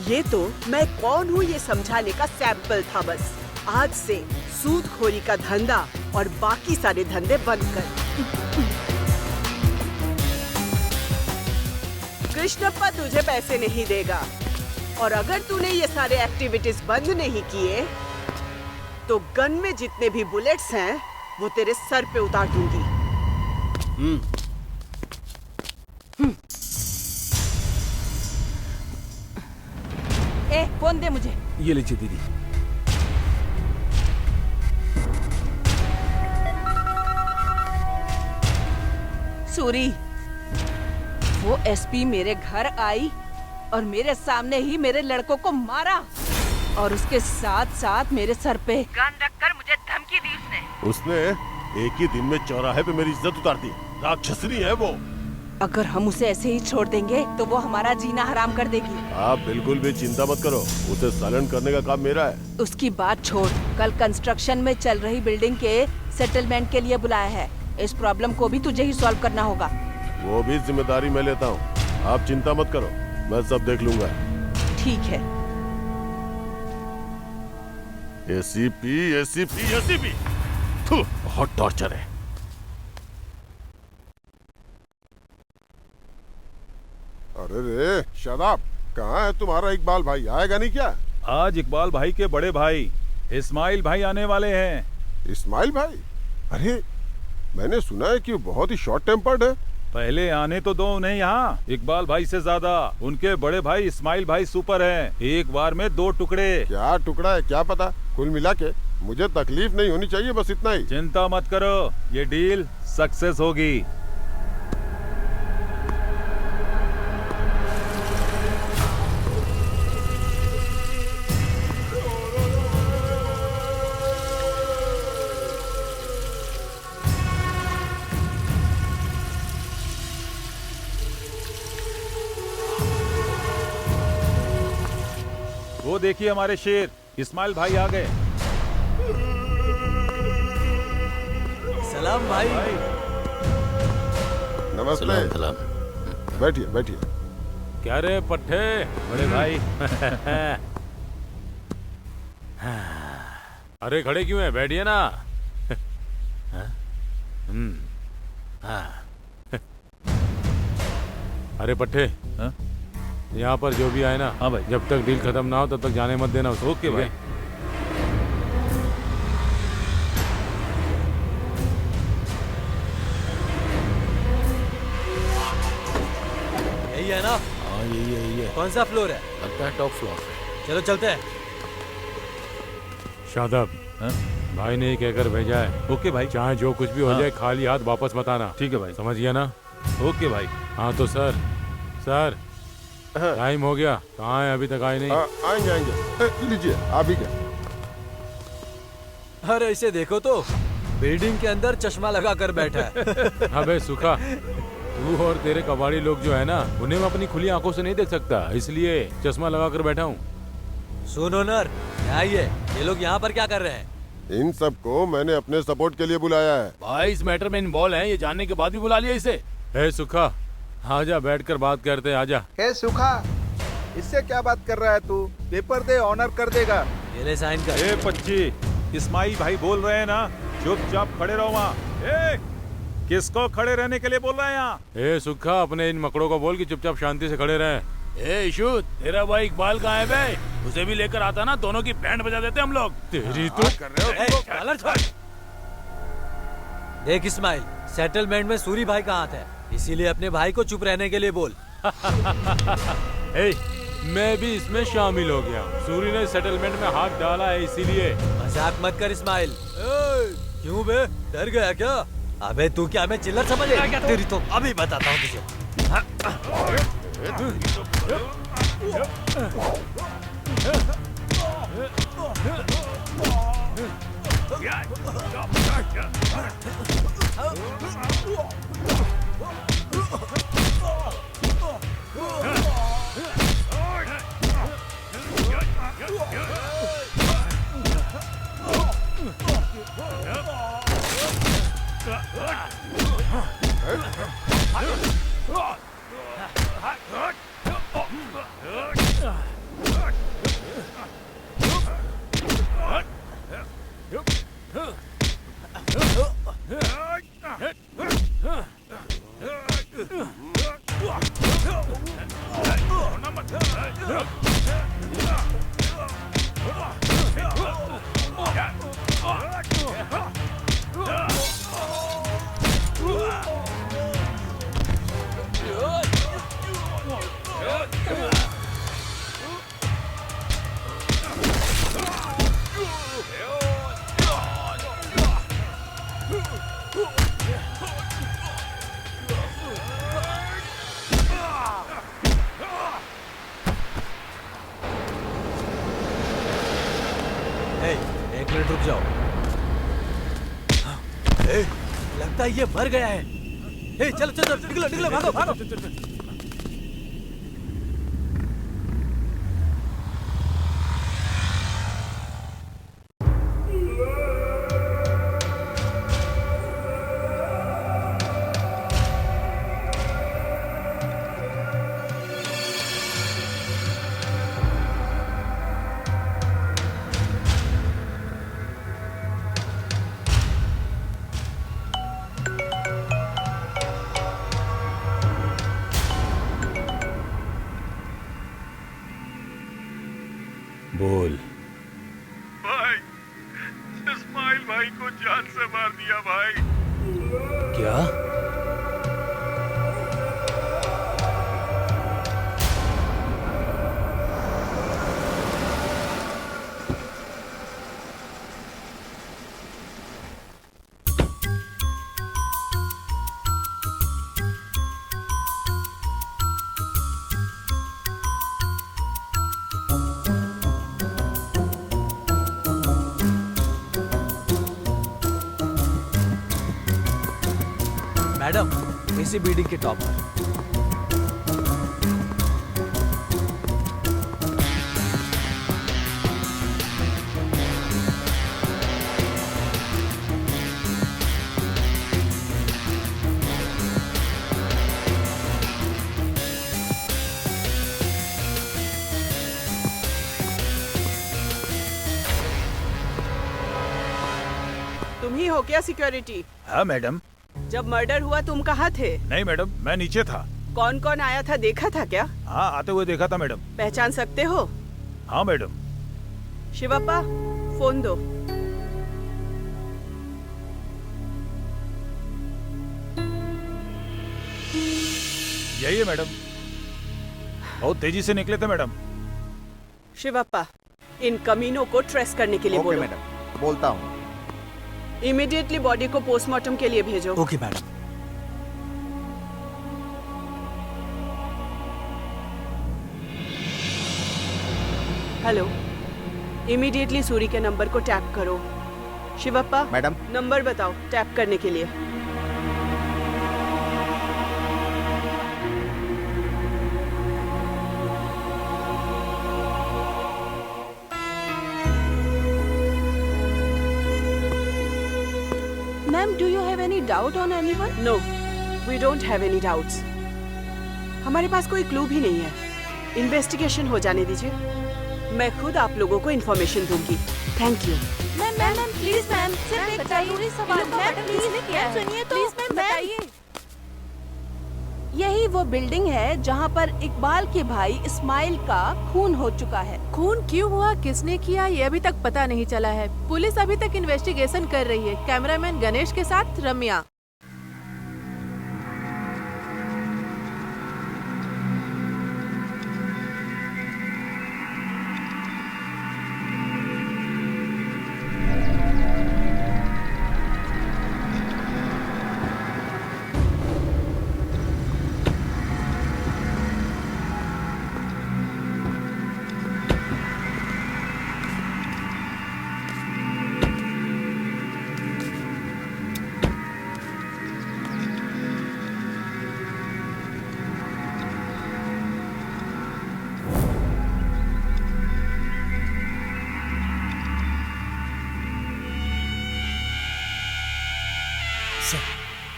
S3: ये तो मैं कौन हूँ ये समझाने का सैंपल था बस। आज से सूदखोरी का धंधा और बाकी सारे धंधे बंद कर। कृष्णप्पा तुझे पैसे नहीं देगा, और अगर तूने ये सारे एक्टिविटीज बंद नहीं किए तो गन में जितने भी बुलेट्स हैं वो तेरे सर पे उतार दूंगी।
S4: फोन दे मुझे।
S9: ये लीजिए दीदी।
S4: सूरी, वो एसपी मेरे घर आई और मेरे सामने ही मेरे लड़कों को मारा और उसके साथ साथ मेरे सर पे गन रखकर मुझे धमकी दी उसने।
S1: एक ही दिन में चौराहे पे मेरी इज्जत उतार दी। राक्षसनी है वो।
S4: अगर हम उसे ऐसे ही छोड़ देंगे तो वो हमारा जीना हराम कर देगी।
S1: आप बिल्कुल भी चिंता मत करो, उसे साइलेंट करने का काम मेरा है।
S4: उसकी बात छोड़, कल कंस्ट्रक्शन में चल रही बिल्डिंग के सेटलमेंट के लिए बुलाया है। इस प्रॉब्लम को भी तुझे ही सॉल्व करना होगा।
S1: वो भी जिम्मेदारी मैं लेता हूँ, आप चिंता मत करो, मैं सब देख लूंगा।
S4: ठीक है।
S1: एसीपी एसीपी एसीपी, बहुत टॉर्चर है।
S12: अरे रे शादाब, कहाँ है तुम्हारा इकबाल भाई? आएगा नहीं क्या?
S8: आज इकबाल भाई के बड़े भाई इस्माइल भाई आने वाले हैं।
S12: इस्माइल भाई? अरे मैंने सुना है कि वो बहुत ही शॉर्ट टेम्पर्ड है।
S8: पहले आने तो दो उन्हें यहाँ। इकबाल भाई से ज्यादा उनके बड़े भाई इस्माइल भाई सुपर हैं। एक बार में 2 टुकड़े।
S12: क्या टुकड़ा है क्या पता, कुल मिला के मुझे तकलीफ नहीं होनी चाहिए, बस इतना ही।
S8: चिंता मत करो, ये डील सक्सेस होगी। वो देखिए हमारे शेर इस्माइल भाई आ गए।
S10: सलाम भाई।
S12: नमस्ते। बैठिए बैठिए।
S7: क्या रे पट्टे बड़े भाई? अरे खड़े क्यों है? बैठिए ना। अरे पट्टे, यहाँ पर जो भी आए ना,
S8: हाँ भाई,
S7: जब तक डील खत्म ना हो तब तक जाने मत देना उसको।
S8: ओके भाई।
S10: यही है ना?
S7: हाँ यही है।
S10: कौन सा फ्लोर है?
S7: लगता है टॉप फ्लोर।
S10: चलो चलते हैं।
S7: शादाब, भाई ने कहकर भेजा है।
S8: ओके भाई।
S7: चाहे जो कुछ भी हो जाए, खाली हाथ वापस मत आना।
S8: ठीक है भाई।
S7: समझ गया ना?
S8: ओके भाई।
S7: हाँ तो सर टाइम हो गया, कहाँ है? अभी तक आए नहीं।
S12: आएंगे आएंगे। लीजिए आप ही क्या।
S10: अरे इसे देखो तो, बिल्डिंग के अंदर चश्मा लगा कर बैठा है।
S7: अबे सुखा, तू और तेरे कबाड़ी लोग जो है ना, उन्हें मैं अपनी खुली आंखों से नहीं देख सकता, इसलिए चश्मा लगा कर बैठा हूँ।
S10: सुनो नर, आइए, ये लोग यहाँ पर क्या कर रहे हैं?
S12: इन सबको मैंने अपने सपोर्ट के लिए बुलाया है।
S7: भाई इस मैटर में इन्वॉल्व है, ये जानने के बाद भी बुला लिया इसे। ए सुखा, आजा बैठकर बात करते हैं, आजा।
S6: हे सुखा, इससे क्या बात कर रहा है तू? पेपर दे, ऑनर कर देगा।
S10: ये ले साइन कर।
S8: ए पच्ची, इस्माइल भाई बोल रहे हैं ना, चुपचाप खड़े रहो वहाँ। किसको खड़े रहने के लिए बोल रहे हैं यहाँ?
S7: ए सुखा, अपने इन मकड़ों को बोल कि चुपचाप शांति से खड़े रहें। ए इशू, तेरा भाई इकबाल कहाँ है बे? उसे भी लेकर आता ना, दोनों की बैंड बजा देते हम लोग। तेरी तो
S12: कर रहे हो?
S10: कॉलर छोड़। देख इस्माइल, सेटलमेंट में सूरी भाई का हाथ है, इसीलिए अपने भाई को चुप रहने के लिए बोल।
S7: ए, मैं भी इसमें शामिल हो गया। सूरी ने सेटलमेंट में हाथ डाला है, इसीलिए।
S10: मजाक मत कर इस्माइल। क्यों बे, डर गया क्या? अबे तू क्या हमें चिल्लर समझेगा क्या? तेरी तो अभी बताता हूँ तुझे।
S5: एक मिनट रुक जाओ। ए, लगता है ये मर गया है। ए, चलो चलो निकलो निकलो, भागो भागो।
S8: बोल।
S1: भाई, इस्माइल भाई को जान से मार दिया भाई।
S5: क्या? मैडम, इसी बिल्डिंग के टॉप पर।
S3: तुम ही हो क्या सिक्योरिटी?
S8: हाँ मैडम।
S3: जब मर्डर हुआ तुम कहाँ थे?
S8: नहीं मैडम, मैं नीचे था।
S3: कौन कौन आया था, देखा था क्या?
S8: हाँ, आते हुए देखा था मैडम।
S3: पहचान सकते हो?
S8: हाँ मैडम।
S3: शिवप्पा, फोन दो।
S8: यही है मैडम। बहुत तेजी से निकले थे मैडम।
S3: शिवप्पा, इन कमीनों को ट्रेस करने के लिए
S6: ओके
S3: बोलो।
S6: मैडम, बोलता हूँ।
S3: इमीडिएटली बॉडी को पोस्टमार्टम के लिए भेजो।
S5: Okay madam.
S3: Hello, immediately Suri के नंबर को टैप करो। शिवप्पा,
S6: मैडम,
S3: नंबर बताओ टैप करने के लिए।
S4: Ma'am, do you have any doubt on anyone?
S3: No, we don't have any doubts. हमारे पास कोई क्लू भी नहीं है। इन्वेस्टिगेशन हो जाने दीजिए, मैं खुद आप लोगों को इन्फॉर्मेशन दूंगी। Thank you.
S4: Ma'am ma'am ma'am please ma'am, सिर्फ एक जरूरी सवाल। मैम प्लीज सुनिए तो। प्लीज मैम बताइए। यही वो बिल्डिंग है जहाँ पर इकबाल के भाई इस्माइल का खून हो चुका है।
S11: खून क्यों हुआ, किसने किया, ये अभी तक पता नहीं चला है। पुलिस अभी तक इन्वेस्टिगेशन कर रही है। कैमरामैन गणेश के साथ रम्या।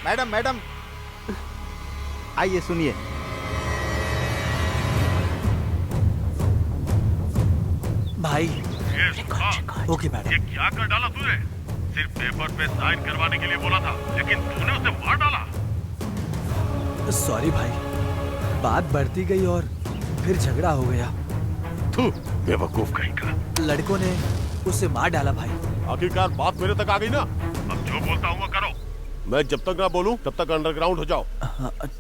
S6: मैडम मैडम, आइए सुनिए।
S5: भाई। Okay madam.
S1: ये क्या कर डाला तूने? सिर्फ पेपर पे साइन करवाने के लिए बोला था, लेकिन तूने उसे मार डाला।
S5: सॉरी भाई, बात बढ़ती गई और फिर झगड़ा हो गया।
S1: तू बेवकूफ कहीं का।
S5: लड़कों ने उसे मार डाला भाई।
S1: आखिरकार बात मेरे तक आ गई ना। अब जो बोलता हूँ वो करो। मैं जब तक ना बोलूं तब तक अंडरग्राउंड हो जाओ।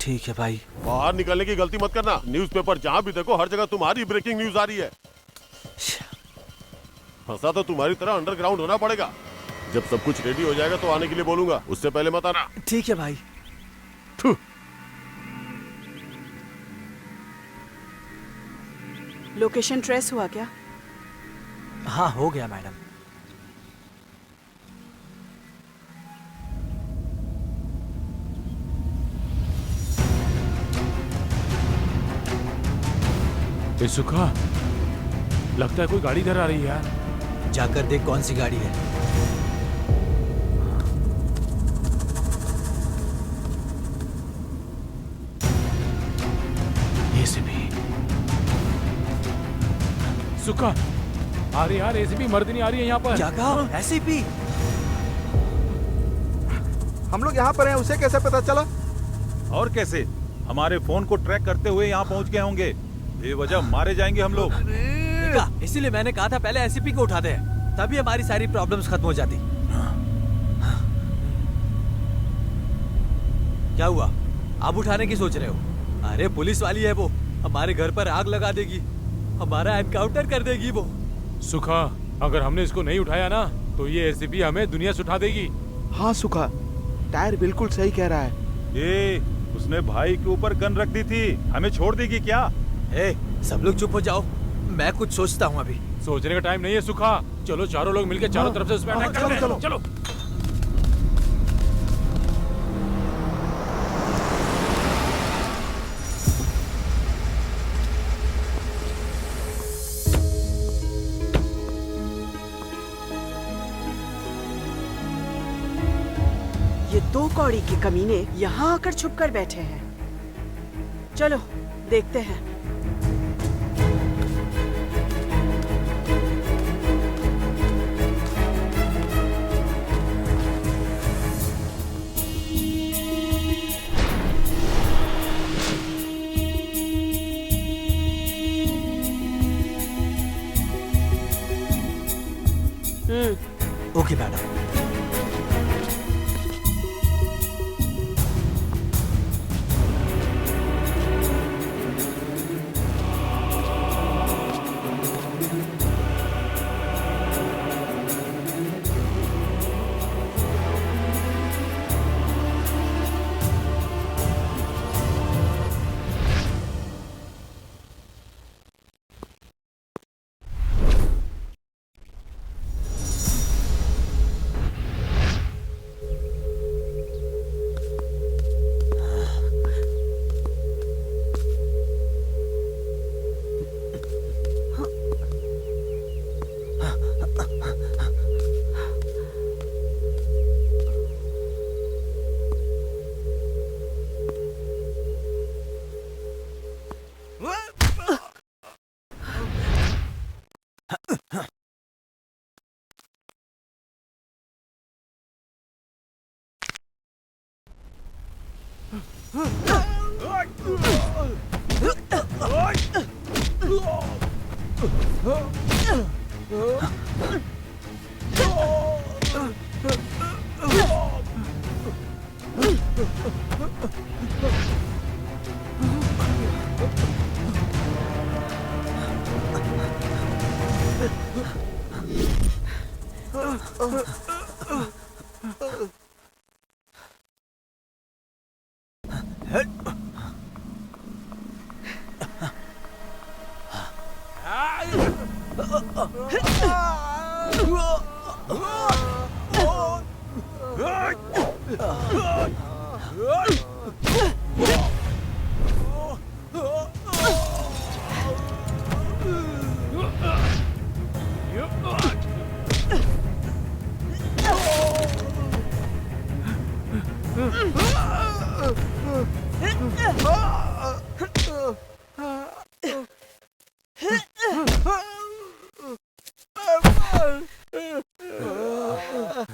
S5: ठीक है भाई।
S1: बाहर निकलने की गलती मत करना। न्यूज़पेपर जहाँ भी देखो हर जगह तुम्हारी ब्रेकिंग न्यूज आ रही है। फंसा तो तुम्हारी तरह अंडरग्राउंड होना पड़ेगा। जब सब कुछ रेडी हो जाएगा तो आने के लिए बोलूंगा, उससे पहले मत आना।
S5: ठीक है भाई।
S3: लोकेशन ट्रेस हुआ क्या?
S5: हाँ हो गया मैडम।
S7: ए सुखा, लगता है कोई गाड़ी इधर आ रही है यार।
S5: जाकर देख कौन सी गाड़ी है।
S7: एसीपी सुखा आ रही यार, एसीपी मर्दिनी आ रही है यहाँ पर।
S5: क्या कहा? एसीपी?
S6: हम लोग यहाँ पर हैं, उसे कैसे पता चला?
S8: और कैसे? हमारे फोन को ट्रैक करते हुए यहाँ पहुँच गए होंगे। बेवजह मारे जाएंगे हम लोग।
S5: इसीलिए मैंने कहा था पहले एसीपी को उठाते हैं, तभी हमारी सारी प्रॉब्लम्स खत्म हो जाती। क्या हुआ? आप उठाने की सोच रहे हो? अरे पुलिस वाली है वो, हमारे घर पर आग लगा देगी, हमारा एनकाउंटर कर देगी वो।
S7: सुखा, अगर हमने इसको नहीं उठाया ना तो ये एसीपी हमें दुनिया से उठा देगी।
S6: हाँ सुखा, टायर बिल्कुल सही कह रहा है।
S8: उसने भाई के ऊपर गन रख दी थी, हमें छोड़ देगी क्या?
S5: सब लोग चुप हो जाओ, मैं कुछ सोचता हूँ अभी।
S7: सोचने का टाइम नहीं है सुखा, चलो चारों लोग मिलकर चारों तरफ से उस पर अटैक करते हैं। चलो।
S3: ये 2 कौड़ी के कमीने यहाँ आकर छुप कर बैठे हैं। चलो देखते हैं।
S5: Okay madam.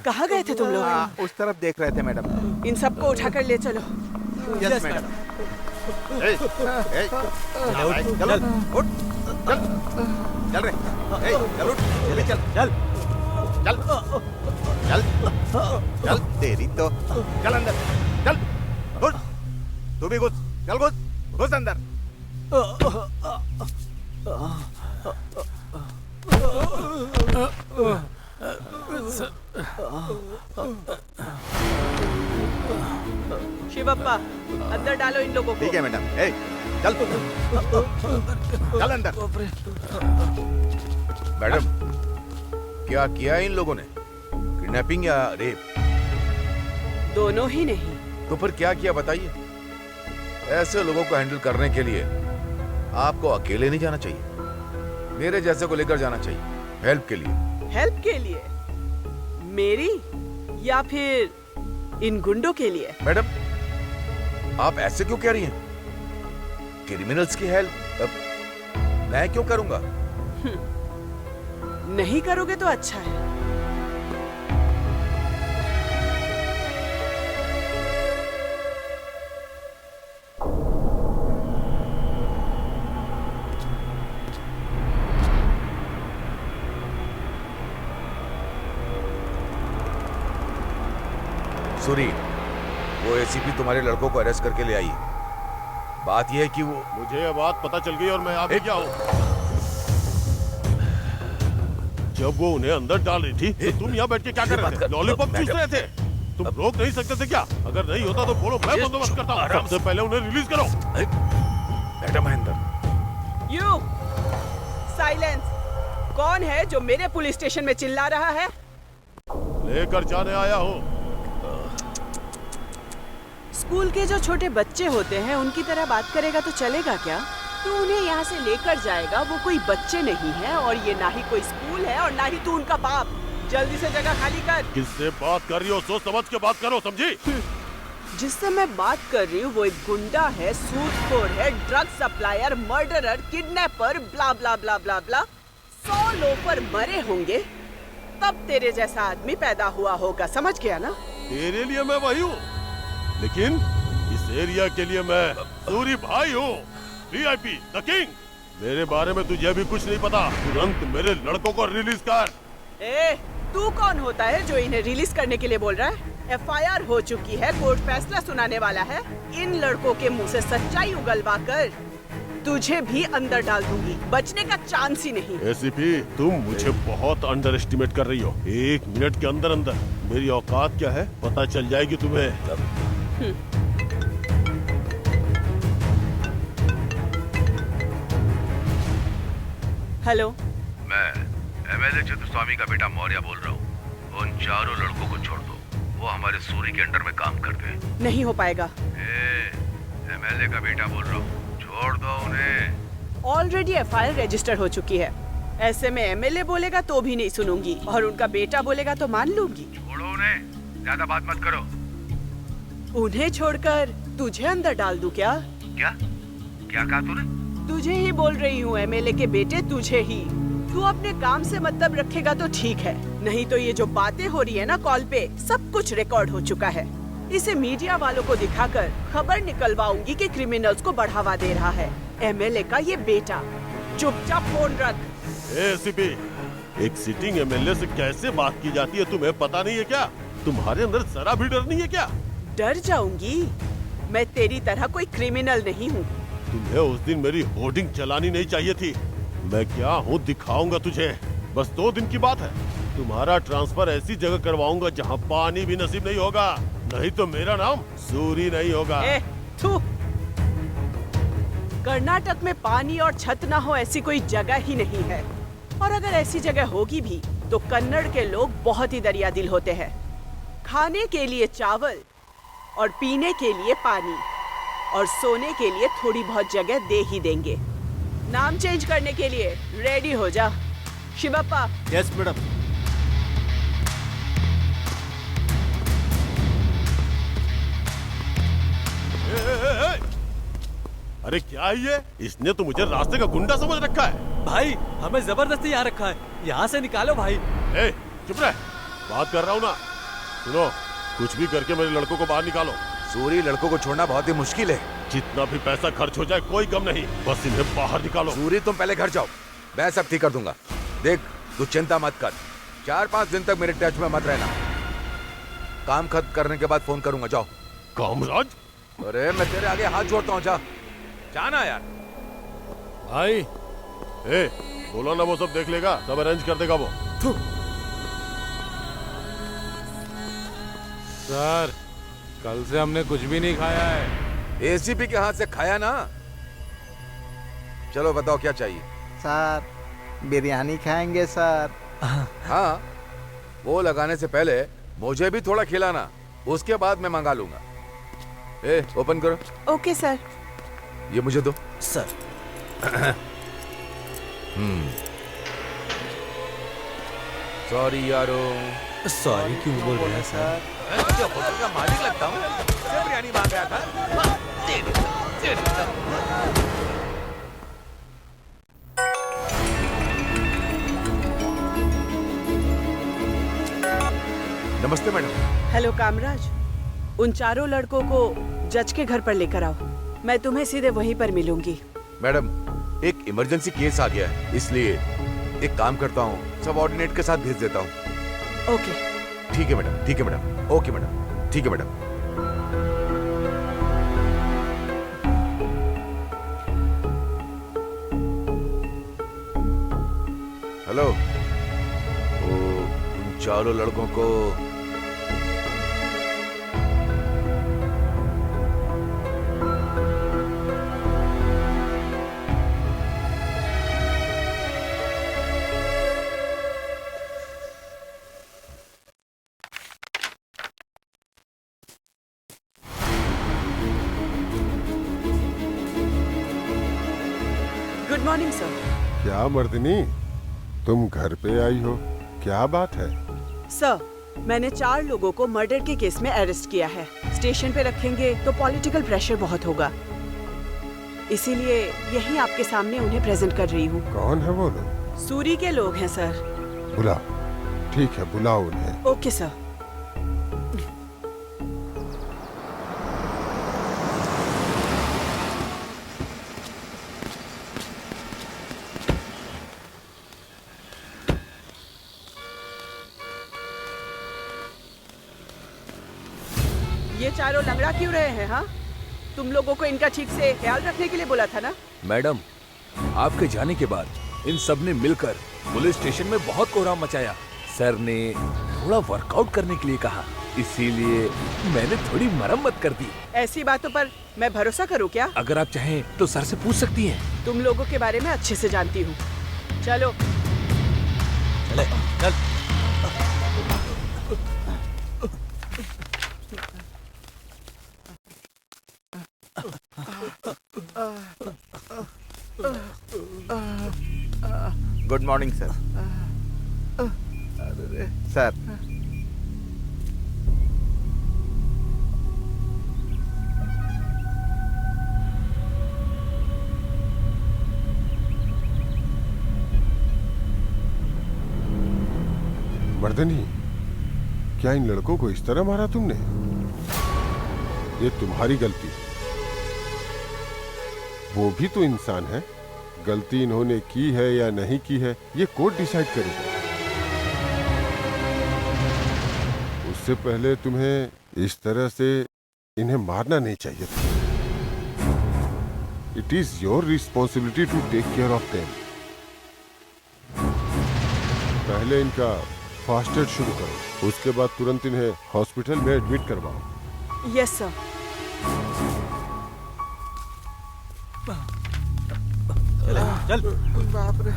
S3: कहाँ गए थे तुम लोग?
S6: उस तरफ देख रहे थे मैडम।
S3: इन सबको उठाकर ले चलो।
S6: Yes madam. चल उठ, चल चल रे, चल उठ, जल्दी चल चल चल चल चल, तेरी तो चल अंदर, चल घुस, तू भी घुस, चल घुस, घुस अंदर।
S3: शिवप्पा, अंदर डालो इन लोगों को।
S6: ठीक है मैडम। चल चल अंदर।
S2: मैडम, क्या किया इन लोगों ने? किडनैपिंग या रेप?
S3: दोनों ही नहीं।
S2: तो फिर क्या किया बताइए। ऐसे लोगों को हैंडल करने के लिए आपको अकेले नहीं जाना चाहिए, मेरे जैसे को लेकर जाना चाहिए, हेल्प के लिए।
S3: हेल्प के लिए? मेरी या फिर इन गुंडों के लिए?
S2: मैडम, आप ऐसे क्यों कह रही हैं? क्रिमिनल्स की हेल्प मैं क्यों करूंगा?
S3: नहीं करोगे तो अच्छा है।
S2: सूरी, वो एसीपी तुम्हारे लड़कों को अरेस्ट करके ले आई। बात यह है कि वो
S1: मुझे ये बात पता चल गई और मैं आ भी गया हूँ। जब वो उन्हें अंदर डाल रही थी तो तुम यहाँ बैठ के क्या कर रहे थे? लॉलीपॉप चूस रहे थे? तुम रोक नहीं सकते थे क्या? अगर नहीं होता तो बोलो, मैं बंदोबस्त करता हूँ। सबसे पहले उन्हें रिलीज करो।
S2: मैडम महेंद्र।
S3: You silence. कौन है जो मेरे पुलिस स्टेशन में चिल्ला रहा है?
S1: लेकर जाने आया हूँ।
S3: स्कूल के जो छोटे बच्चे होते हैं उनकी तरह बात करेगा तो चलेगा क्या? तू उन्हें यहाँ से लेकर जाएगा, वो कोई बच्चे नहीं है और ये ना ही कोई स्कूल है और ना ही तू उनका बाप। जल्दी से जगह खाली कर।
S1: किससे बात कर रही हो? सोच समझ के बात करो, समझी?
S3: जिससे मैं बात कर रही हूँ वो एक गुंडा है, सूदखोर है, ड्रग सप्लायर, मर्डरर, किडनैपर, ब्ला ब्ला ब्ला ब्ला ब्ला। 100 लोफर मरे होंगे तब तेरे जैसा आदमी पैदा हुआ होगा, समझ गया ना?
S1: तेरे लिए मैं वही हूँ, लेकिन इस एरिया के लिए मैं सूरी भाई हूँ, VIP, द किंग। मेरे बारे में तुझे भी कुछ नहीं पता। तुरंत मेरे लड़कों को रिलीज कर।
S3: तू कौन होता है जो इन्हें रिलीज करने के लिए बोल रहा है? FIR हो चुकी है, कोर्ट फैसला सुनाने वाला है। इन लड़कों के मुंह से सच्चाई उगलवा कर तुझे भी अंदर डाल दूंगी, बचने का चांस ही नहीं।
S1: ACP, तुम मुझे बहुत अंडर एस्टिमेट कर रही हो। 1 मिनट के अंदर अंदर मेरी औकात क्या है पता चल जाएगी तुम्हें।
S3: हेलो,
S2: मैं MLA चित्तस्वामी का बेटा मौर्य बोल रहा हूँ। उन चारों लड़कों को छोड़ दो, वो हमारे सूरी के अंडर में काम करते हैं।
S3: नहीं हो पाएगा।
S2: MLA का बेटा बोल रहा हूँ, छोड़ दो उन्हें।
S3: ऑलरेडी FIR रजिस्टर हो चुकी है। ऐसे में MLA बोलेगा तो भी नहीं सुनूंगी और उनका बेटा बोलेगा तो मान लूंगी।
S2: छोड़ो उन्हें, ज्यादा बात मत करो।
S3: उन्हें छोड़कर तुझे अंदर डाल दूं क्या?
S2: क्या क्या कहा तूने?
S3: तुझे ही बोल रही हूँ MLA के बेटे, तुझे ही। तू अपने काम से मतलब रखेगा तो ठीक है, नहीं तो ये जो बातें हो रही है ना कॉल पे, सब कुछ रिकॉर्ड हो चुका है। इसे मीडिया वालों को दिखाकर खबर निकलवाऊंगी कि क्रिमिनल्स को बढ़ावा दे रहा है MLA का ये बेटा। चुपचाप फोन रख।
S1: ACP, एक सिटिंग MLA से कैसे बात की जाती है तुम्हें पता नहीं है क्या? तुम्हारे अंदर जरा भी डर नहीं है क्या?
S3: डर जाऊंगी? मैं तेरी तरह कोई क्रिमिनल नहीं हूँ।
S1: तुम्हें उस दिन मेरी होर्डिंग चलानी नहीं चाहिए थी। मैं क्या हूँ दिखाऊंगा तुझे। बस 2 दिन की बात है। तुम्हारा ट्रांसफर ऐसी जगह करवाऊंगा जहाँ पानी भी नसीब नहीं होगा, नहीं तो मेरा नाम सूरी नहीं होगा।
S3: थू। कर्नाटक में पानी और छत ना हो ऐसी कोई जगह ही नहीं है, और अगर ऐसी जगह होगी भी तो कन्नड़ के लोग बहुत ही दरियादिल होते हैं। खाने के लिए चावल और पीने के लिए पानी और सोने के लिए थोड़ी बहुत जगह दे ही देंगे। नाम चेंज करने के लिए रेडी हो जा। शिवप्पा।
S10: Yes madam.
S1: अरे क्या है ये? इसने तो मुझे रास्ते का गुंडा समझ रखा है।
S10: भाई, हमें जबरदस्ती यहाँ रखा है, यहाँ से निकालो भाई।
S1: चुप रह, बात कर रहा हूँ ना। सुनो, कुछ भी करके मेरे लड़कों को बाहर निकालो।
S2: सूरी लड़कों को छोड़ना बहुत ही मुश्किल है।
S1: जितना भी पैसा खर्च हो जाए कोई कम नहीं, बस इन्हें बाहर निकालो।
S2: सूरी, तुम पहले घर जाओ, मैं सब ठीक कर दूंगा। देख, तू चिंता मत कर, 4-5 दिन तक मेरे टच में मत रहना। काम खत्म करने के बाद फोन करूंगा, जाओ।
S1: कामराज?
S2: अरे मैं तेरे आगे हाथ जोड़ता हूँ, जा जाना यार।
S1: भाई, बोलो ना, वो सब देख लेगा, सब अरेंज कर देगा वो।
S8: सर, कल से हमने कुछ भी नहीं खाया है।
S2: ACP के हाथ से खाया ना? चलो बताओ क्या चाहिए?
S6: सर, बिरयानी खाएंगे सर।
S2: हाँ, वो लगाने से पहले मुझे भी थोड़ा खिलाना, उसके बाद मैं मंगा लूंगा। ओपन करो।
S3: Okay sir.
S2: ये मुझे दो।
S5: सर।
S2: सॉरी यारो।
S10: सॉरी क्यों बोल रहे हैं सर?
S2: जो होटल का मालिक लगता हूँ, मुझसे बिरयानी मांग रहा था। दे देता। नमस्ते मैडम।
S3: हेलो कामराज, उन चारों लड़कों को जज के घर पर लेकर आओ। मैं तुम्हें सीधे वहीं पर मिलूंगी।
S2: मैडम, एक इमरजेंसी केस आ गया है, इसलिए एक काम करता हूँ, सबऑर्डिनेट के साथ भेज देता हूँ।
S3: ओके।
S2: ठीक है मैडम, ठीक है मैडम, ओके मैडम, ठीक है मैडम। हेलो, उन चारों लड़कों को
S3: गुड मॉर्निंग सर।
S12: क्या मर्दनी, तुम घर पे आई हो? क्या बात है?
S3: सर, मैंने 4 लोगों को मर्डर के केस में अरेस्ट किया है। स्टेशन पे रखेंगे तो पॉलिटिकल प्रेशर बहुत होगा, इसीलिए यहीं आपके सामने उन्हें प्रेजेंट कर रही हूँ।
S12: कौन है वो लोग?
S3: सूरी के लोग हैं सर।
S12: बुलाओ। ठीक है, बुलाओ उन्हें।
S3: Okay sir. ये चारों लंगड़ा क्यों रहे हैं? हाँ, तुम लोगों को इनका ठीक से ख्याल रखने के लिए बोला था ना?
S9: मैडम, आपके जाने के बाद इन सब ने मिलकर पुलिस स्टेशन में बहुत कोहराम मचाया। सर ने थोड़ा वर्कआउट करने के लिए कहा, इसीलिए मैंने थोड़ी मरम्मत कर दी।
S3: ऐसी बातों पर मैं भरोसा करूं क्या?
S9: अगर आप चाहें तो सर से पूछ सकती हैं।
S3: तुम लोगों के बारे में अच्छे से जानती हूँ। चलो
S10: चले, चल।
S6: Good morning sir. Sir,
S12: Mardini, क्या इन लड़कों को इस तरह मारा तुमने? ये तुम्हारी गलती। वो भी तो इंसान है। गलती इन्होंने की है या नहीं की है, ये कोर्ट डिसाइड करेगा। उससे पहले तुम्हें इस तरह से इन्हें मारना नहीं चाहिए था। It is your responsibility to take care of them. पहले इनका फास्ट एड शुरू करो, उसके बाद तुरंत इन्हें हॉस्पिटल में एडमिट करवाओ।
S3: Yes sir.
S10: चल।
S3: बाप रे।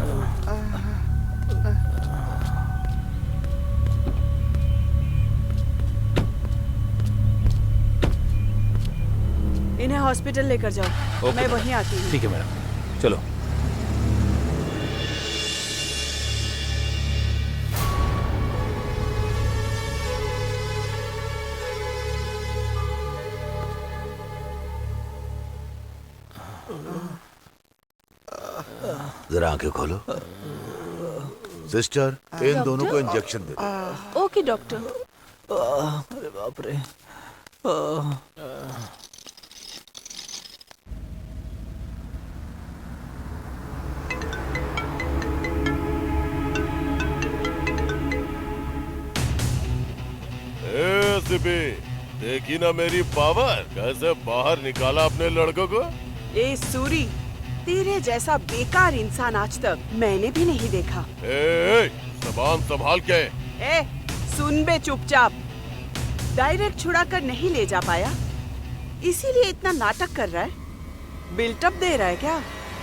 S3: इन्हें हॉस्पिटल लेकर जाओ। मैं वहीं आती हूँ।
S9: ठीक है मैडम, चलो।
S2: जरा आंखें खोलो। सिस्टर, इन दोनों को इंजेक्शन दे दो।
S11: Okay doctor.
S5: अरे बाप रे।
S1: एसीपी, देखी ना मेरी पावर, कैसे बाहर निकाला अपने लड़कों को।
S3: ए सूरी, तेरे जैसा बेकार इंसान आज तक मैंने भी नहीं देखा।
S1: ज़बान संभाल के।
S3: सुन बे चुपचाप। डायरेक्ट छुड़ा कर नहीं ले जा पाया, इसीलिए इतना नाटक कर रहा है। बिल्टअप दे रहा है क्या?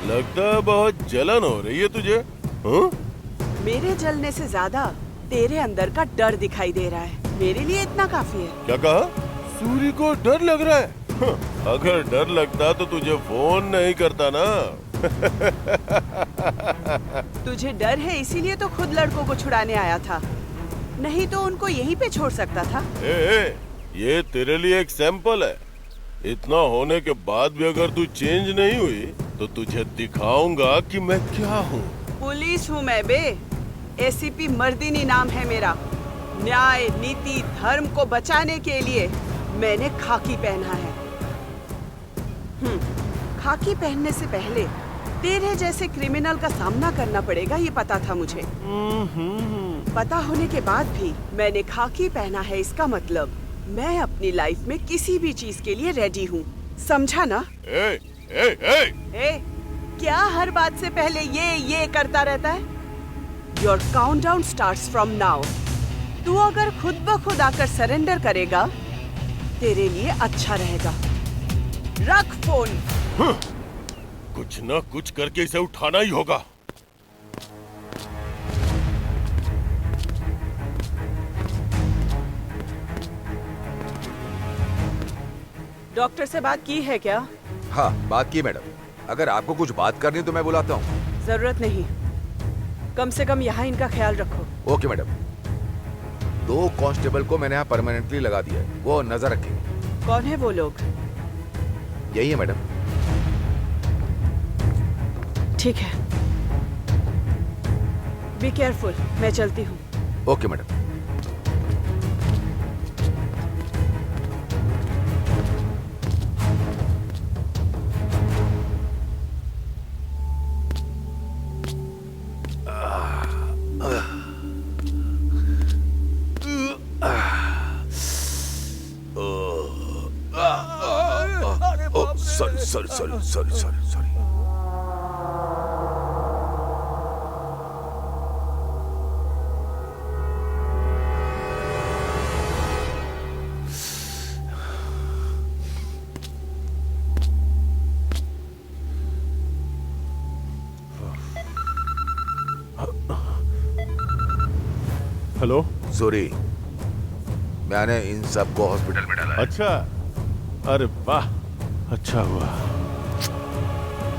S1: लगता है बहुत जलन हो रही है तुझे। हाँ?
S3: मेरे जलने से ज्यादा तेरे अंदर का डर दिखाई दे रहा है। मेरे लिए इतना काफी है।
S1: क्या कहा? सूरी को डर लग रहा है? हाँ, अगर डर लगता तो तुझे फोन नहीं करता ना।
S3: तुझे डर है इसीलिए तो खुद लड़कों को छुड़ाने आया था, नहीं तो उनको यहीं पे छोड़ सकता था।
S1: ये तेरे लिए एक सैंपल है। इतना होने के बाद भी अगर तू चेंज नहीं हुई तो तुझे दिखाऊंगा कि मैं क्या हूँ।
S3: पुलिस हूँ मैं बे। एसीपी मर्दिनी नाम है मेरा। न्याय, नीति, धर्म को बचाने के लिए मैंने खाकी पहना है। खाकी पहनने से पहले तेरे जैसे क्रिमिनल का सामना करना पड़ेगा ये पता था मुझे। पता होने के बाद भी मैंने खाकी पहना है, इसका मतलब मैं अपनी लाइफ में किसी भी चीज के लिए रेडी हूँ, समझा ना? क्या हर बात से पहले ये करता रहता है? Your countdown starts from now. तू अगर खुद ब खुद आकर सरेंडर करेगा तेरे लिए अच्छा रहेगा। रख फोन।
S1: कुछ ना कुछ करके इसे उठाना ही होगा।
S3: डॉक्टर से बात की है क्या?
S2: हाँ, बात की मैडम। अगर आपको कुछ बात करनी तो मैं बुलाता हूँ।
S3: जरूरत नहीं, कम से कम यहाँ इनका ख्याल रखो।
S2: Okay madam. 2 कांस्टेबल को मैंने यहाँ परमानेंटली लगा दिया है, वो नजर रखेंगे।
S3: कौन है वो लोग?
S2: यही है मैडम।
S3: ठीक है, बी केयरफुल, मैं चलती हूँ।
S2: Okay madam. Sorry.
S1: Hello
S2: Suri, मैंने इन सबको हॉस्पिटल में डाला है।
S1: अच्छा, अरे वाह, अच्छा हुआ।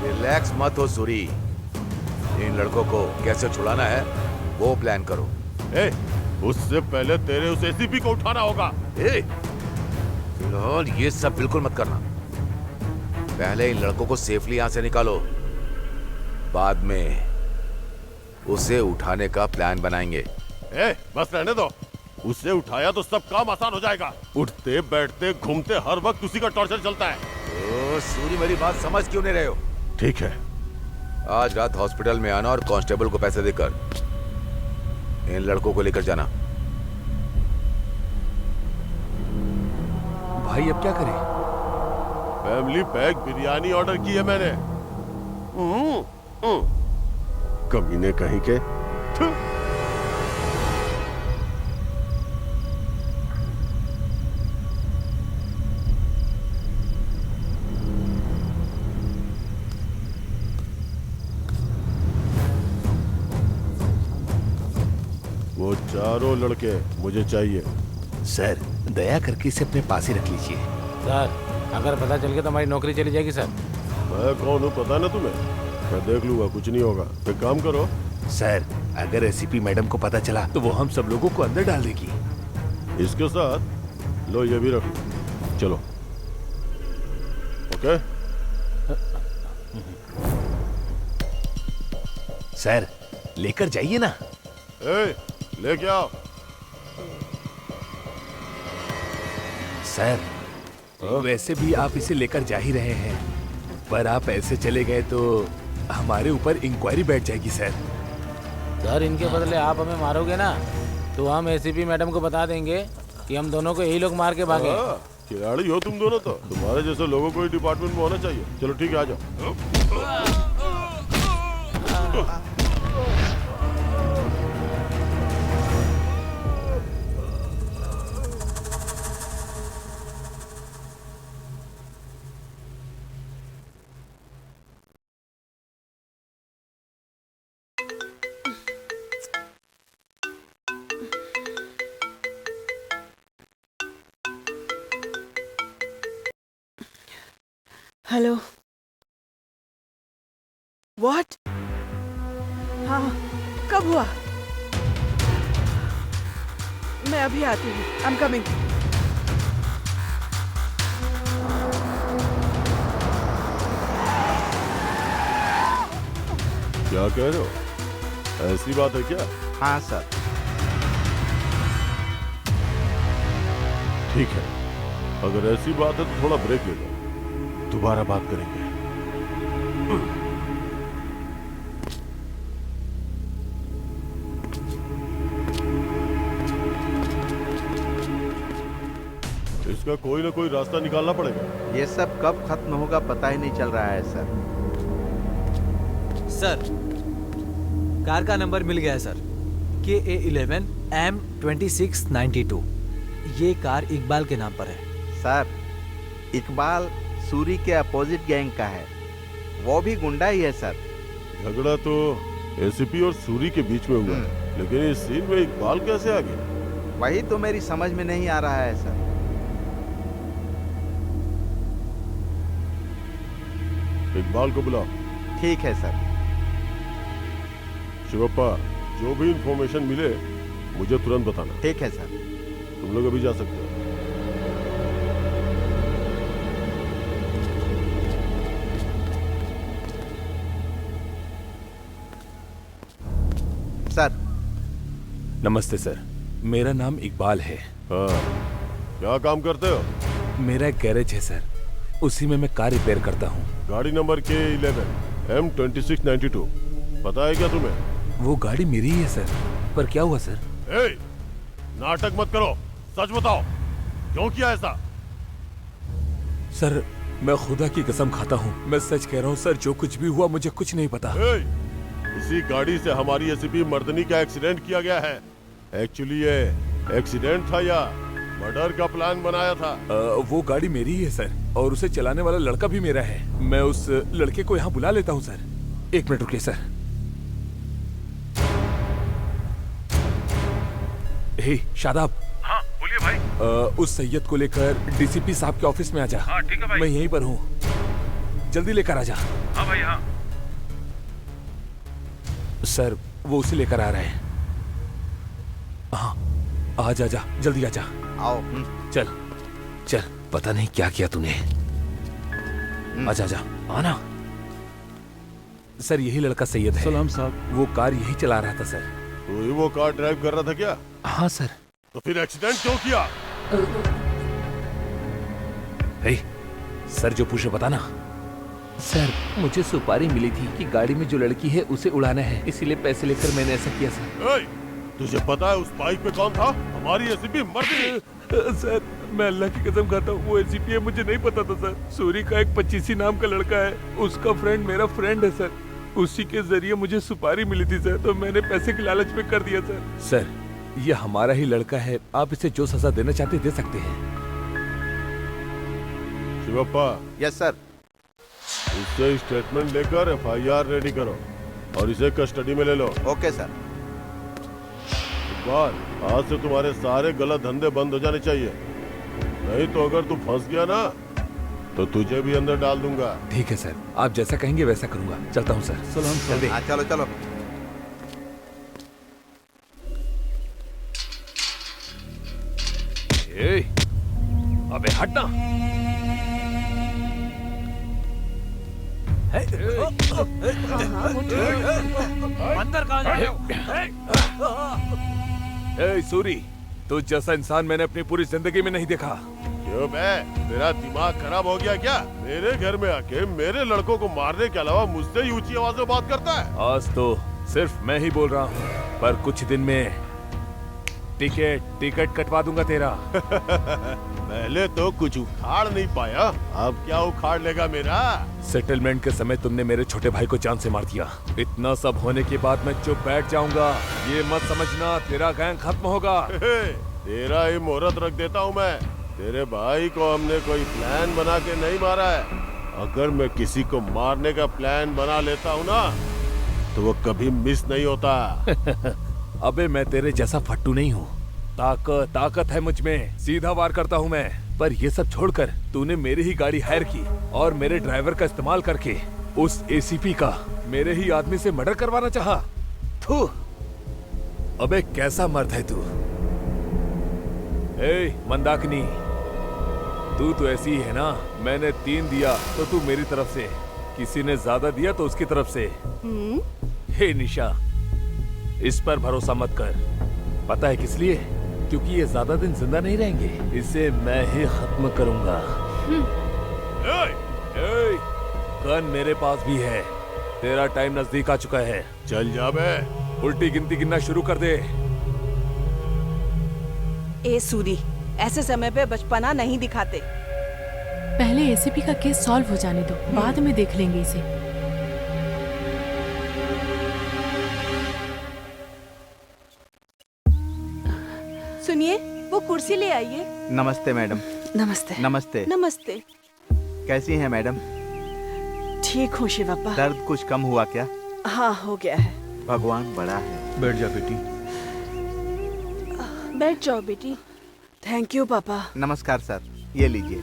S2: रिलैक्स मत हो सूरी, इन लड़कों को कैसे छुड़ाना है वो प्लान करो।
S1: उससे पहले तेरे उस एसीपी को उठाना होगा।
S2: फिलहाल ये सब बिल्कुल मत करना। पहले इन लड़कों को सेफली यहाँ से निकालो, बाद में उसे उठाने का प्लान बनाएंगे।
S1: बस रहने दो। उसे उठाया तो सब काम आसान हो जाएगा। उठते बैठते घूमते हर वक्त उसी का टॉर्चर चलता है।
S2: सूरी, मेरी बात समझ क्यों नहीं रहे हो?
S1: ठीक है,
S2: आज रात हॉस्पिटल में आना और कांस्टेबल को पैसे देकर इन लड़कों को लेकर जाना।
S9: भाई अब क्या करें?
S1: फैमिली पैक बिरयानी ऑर्डर की है मैंने। कमीने कहीं के। वो चारों लड़के मुझे चाहिए।
S2: सर, दया करके इसे अपने पास ही रख लीजिए।
S7: सर, अगर पता चल गया तो हमारी नौकरी चली जाएगी सर।
S1: मैं कौन हूँ पता ना तुम्हें? मैं देख लूंगा, कुछ नहीं होगा। एक काम करो।
S2: सर, अगर एसीपी मैडम को पता चला तो वो हम सब लोगों को अंदर डाल देगी।
S1: इसके साथ लो, ये भी रख लो। चलो। ओके
S2: सर, लेकर जाइए ना।
S1: लेके आओ।
S2: सर, वैसे भी आप इसे लेकर जा ही रहे हैं, पर आप ऐसे चले गए तो हमारे ऊपर इंक्वायरी बैठ जाएगी सर।
S7: सर, इनके बदले आप हमें मारोगे ना तो हम एसीपी मैडम को बता देंगे कि हम दोनों को यही लोग मार के भागे।
S1: खिलाड़ी हो तुम दोनों। तो तुम्हारे जैसे लोगों को ही डिपार्टमेंट में होना चाहिए। चलो ठीक है, आ जाओ।
S3: हेलो। व्हाट? हाँ, कब हुआ? मैं अभी आती हूँ। I am coming.
S1: क्या कह रहे हो? ऐसी बात है क्या?
S6: हाँ सर।
S1: ठीक है, अगर ऐसी बात है तो थोड़ा ब्रेक ले लो, दोबारा बात करेंगे। इसका कोई ना कोई रास्ता निकालना पड़ेगा।
S6: ये सब कब खत्म होगा पता ही नहीं चल रहा है सर।
S5: सर, कार का नंबर मिल गया है सर, KA11 M2692। ये कार इकबाल के नाम पर है।
S6: सर, इकबाल सूरी के अपोजिट गैंग का है, वो भी गुंडा ही है सर।
S1: झगड़ा तो एसीपी और सूरी के बीच में हुआ है, लेकिन इस सीन में इकबाल कैसे आ गया?
S6: वही तो मेरी समझ में नहीं आ रहा है सर।
S1: इकबाल को बुलाओ।
S6: ठीक है सर।
S1: शिवप्पा, जो भी इंफॉर्मेशन मिले मुझे तुरंत बताना।
S6: ठीक है सर।
S1: तुम लोग अभी जा सकते हो।
S6: सर।
S9: नमस्ते सर, मेरा नाम इकबाल है।
S1: हाँ, क्या काम करते हो?
S9: मेरा एक गैरेज है सर, उसी में मैं कार रिपेयर करता हूँ।
S1: गाड़ी नंबर KA11 M2692 पता है क्या तुम्हें?
S9: वो गाड़ी मेरी ही है सर, पर क्या हुआ सर?
S1: ए, नाटक मत करो, सच बताओ, क्यों किया ऐसा?
S9: सर, मैं खुदा की कसम खाता हूँ, मैं सच कह रहा हूँ सर, जो कुछ भी हुआ मुझे कुछ नहीं पता।
S1: इसी गाड़ी से हमारी एसीपी मर्दनी का एक्सीडेंट किया गया है। एक्चुअली ये एक्सीडेंट था या मर्डर का प्लान बनाया था?
S9: वो गाड़ी मेरी ही है सर, और उसे चलाने वाला लड़का भी मेरा है। मैं उस लड़के को यहाँ बुला लेता हूँ सर। 1 मिनट रुकिए सर। हे शादाब।
S8: हाँ बोलिए भाई।
S9: उस सैयद को लेकर डीसीपी साहब के ऑफिस में आजा।
S8: हाँ ठीक है भाई।
S9: मैं यहीं पर हूँ, जल्दी लेकर आजा।
S8: हाँ भाई हाँ।
S9: सर, वो उसे लेकर आ रहे हैं। हाँ, आजा जा, जल्दी आजा।
S6: आओ।
S9: चल चल, पता नहीं क्या किया तूने। आजा जा, आना। सर, यही लड़का सैयद है।
S8: सलाम साहब।
S9: वो कार यही चला रहा था सर।
S1: तो ही वो कार ड्राइव कर रहा था क्या?
S9: हाँ सर।
S1: तो फिर एक्सीडेंट क्यों किया?
S9: हे, सर जो पूछे बताना।
S10: सर, मुझे सुपारी मिली थी कि गाड़ी में जो लड़की है उसे उड़ाना है, इसीलिए पैसे लेकर मैंने ऐसा किया सर।
S1: तुझे पता है उस बाइक पे कौन था? हमारी एसीपी मर्दनी।
S9: सर, मैं अल्लाह की कसम खाता हूँ, वो एसीपी है, मुझे नहीं पता था सर। सूरी का एक 25 नाम का लड़का है, उसका फ्रेंड मेरा फ्रेंड है सर। उसी के जरिए मुझे सुपारी मिली थी सर, तो मैंने पैसे के लालच में कर दिया सर। सर, ये हमारा ही लड़का है, आप इसे जो सजा देना चाहते दे सकते हैं।
S1: शिवप्पा।
S6: Yes sir.
S1: इससे स्टेटमेंट लेकर FIR रेडी करो और इसे कस्टडी में ले लो।
S6: Okay sir.
S1: इकबाल, आज से तुम्हारे सारे गलत धंधे बंद हो जाने चाहिए, नहीं तो अगर तू फंस गया ना तो तुझे भी अंदर डाल दूंगा।
S9: ठीक है सर, आप जैसा कहेंगे वैसा करूंगा। चलता हूँ सर।
S8: सलाम सर।
S6: हाँ, चलो चलो।
S9: ए, अबे हटना।
S5: अंदर कहाँ जा रहे हो?
S9: ए सूरी, तुझ जैसा इंसान मैंने अपनी पूरी जिंदगी में नहीं देखा।
S1: क्यों बे, तेरा दिमाग खराब हो गया क्या? मेरे घर में आके मेरे लड़कों को मारने के अलावा मुझसे ही ऊंची आवाज में बात करता है।
S9: आज तो सिर्फ मैं ही बोल रहा हूँ, पर कुछ दिन में टिकट कटवा दूंगा तेरा।
S1: पहले तो कुछ उखाड़ नहीं पाया, अब क्या उखाड़ लेगा मेरा?
S9: सेटलमेंट के समय तुमने मेरे छोटे भाई को जान से मार दिया। इतना सब होने के बाद मैं चुप बैठ जाऊंगा, ये मत समझना तेरा गैंग खत्म होगा।
S1: तेरा ही मुहूर्त रख देता हूँ मैं। तेरे भाई को हमने कोई प्लान बना के नहीं मारा है। अगर मैं किसी को मारने का प्लान बना लेता हूँ ना तो वो कभी मिस नहीं होता।
S9: अबे मैं तेरे जैसा फट्टू नहीं हूँ, ताकत है मुझ में, सीधा वार करता हूँ मैं। पर ये सब छोड़कर तूने मेरी ही गाड़ी हायर की और मेरे ड्राइवर का इस्तेमाल करके उस एसीपी का मेरे ही आदमी से मर्डर करवाना चाहा। थू, अबे कैसा मर्द है तू। ए मंदाकिनी, तू तो ऐसी ही है ना। मैंने 3 दिया तो तू मेरी तरफ से, किसी ने ज्यादा दिया तो उसकी तरफ से। हे निशा, इस पर भरोसा मत कर। पता है किस लिए? क्योंकि ये ज्यादा दिन जिंदा नहीं रहेंगे। इसे मैं ही खत्म करूंगा। गन मेरे पास भी है। तेरा टाइम नजदीक आ चुका है। चल जा बे, उल्टी गिनती गिनना शुरू कर दे।
S4: ए सूरी, ऐसे समय पे बचपना नहीं दिखाते।
S11: पहले एसीपी का केस सॉल्व हो जाने दो, बाद में देख लेंगे इसे।
S4: सुनिए, वो कुर्सी ले आइए।
S6: नमस्ते मैडम।
S3: नमस्ते।
S6: नमस्ते।
S4: नमस्ते।
S6: कैसी हैं मैडम?
S3: ठीक हूँ शिवप्पा।
S6: दर्द कुछ कम हुआ क्या?
S3: हाँ, हो गया है।
S6: भगवान बड़ा है।
S12: बैठ जा बेटी।
S4: बैठ जाओ बेटी।
S3: थैंक यू पापा।
S6: नमस्कार सर, ये लीजिए।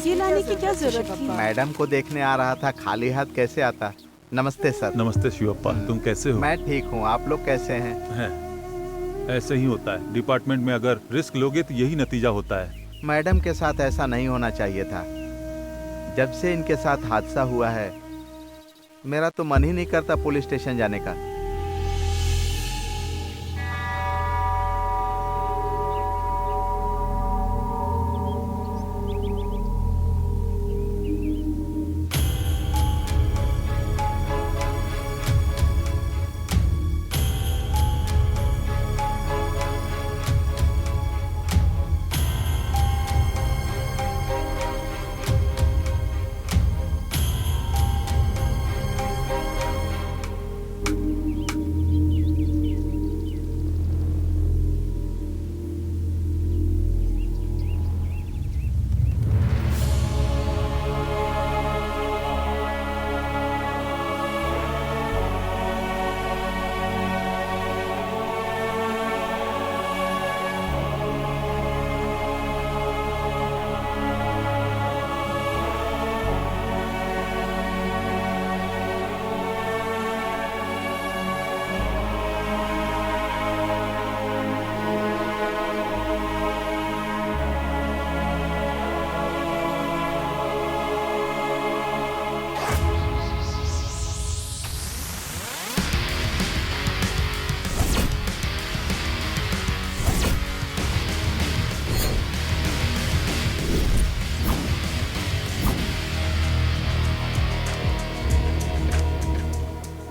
S4: ये लाने की क्या जरूरत थी?
S6: मैडम को देखने आ रहा था, खाली हाथ कैसे आता। नमस्ते सर।
S8: नमस्ते शिवप्पा, तुम कैसे हो?
S6: मैं ठीक हूँ, आप लोग कैसे हैं?
S8: ऐसे ही होता है डिपार्टमेंट में, अगर रिस्क लोगे तो यही नतीजा होता है।
S6: मैडम के साथ ऐसा नहीं होना चाहिए था। जब से इनके साथ हादसा हुआ है, मेरा तो मन ही नहीं करता पुलिस स्टेशन जाने का।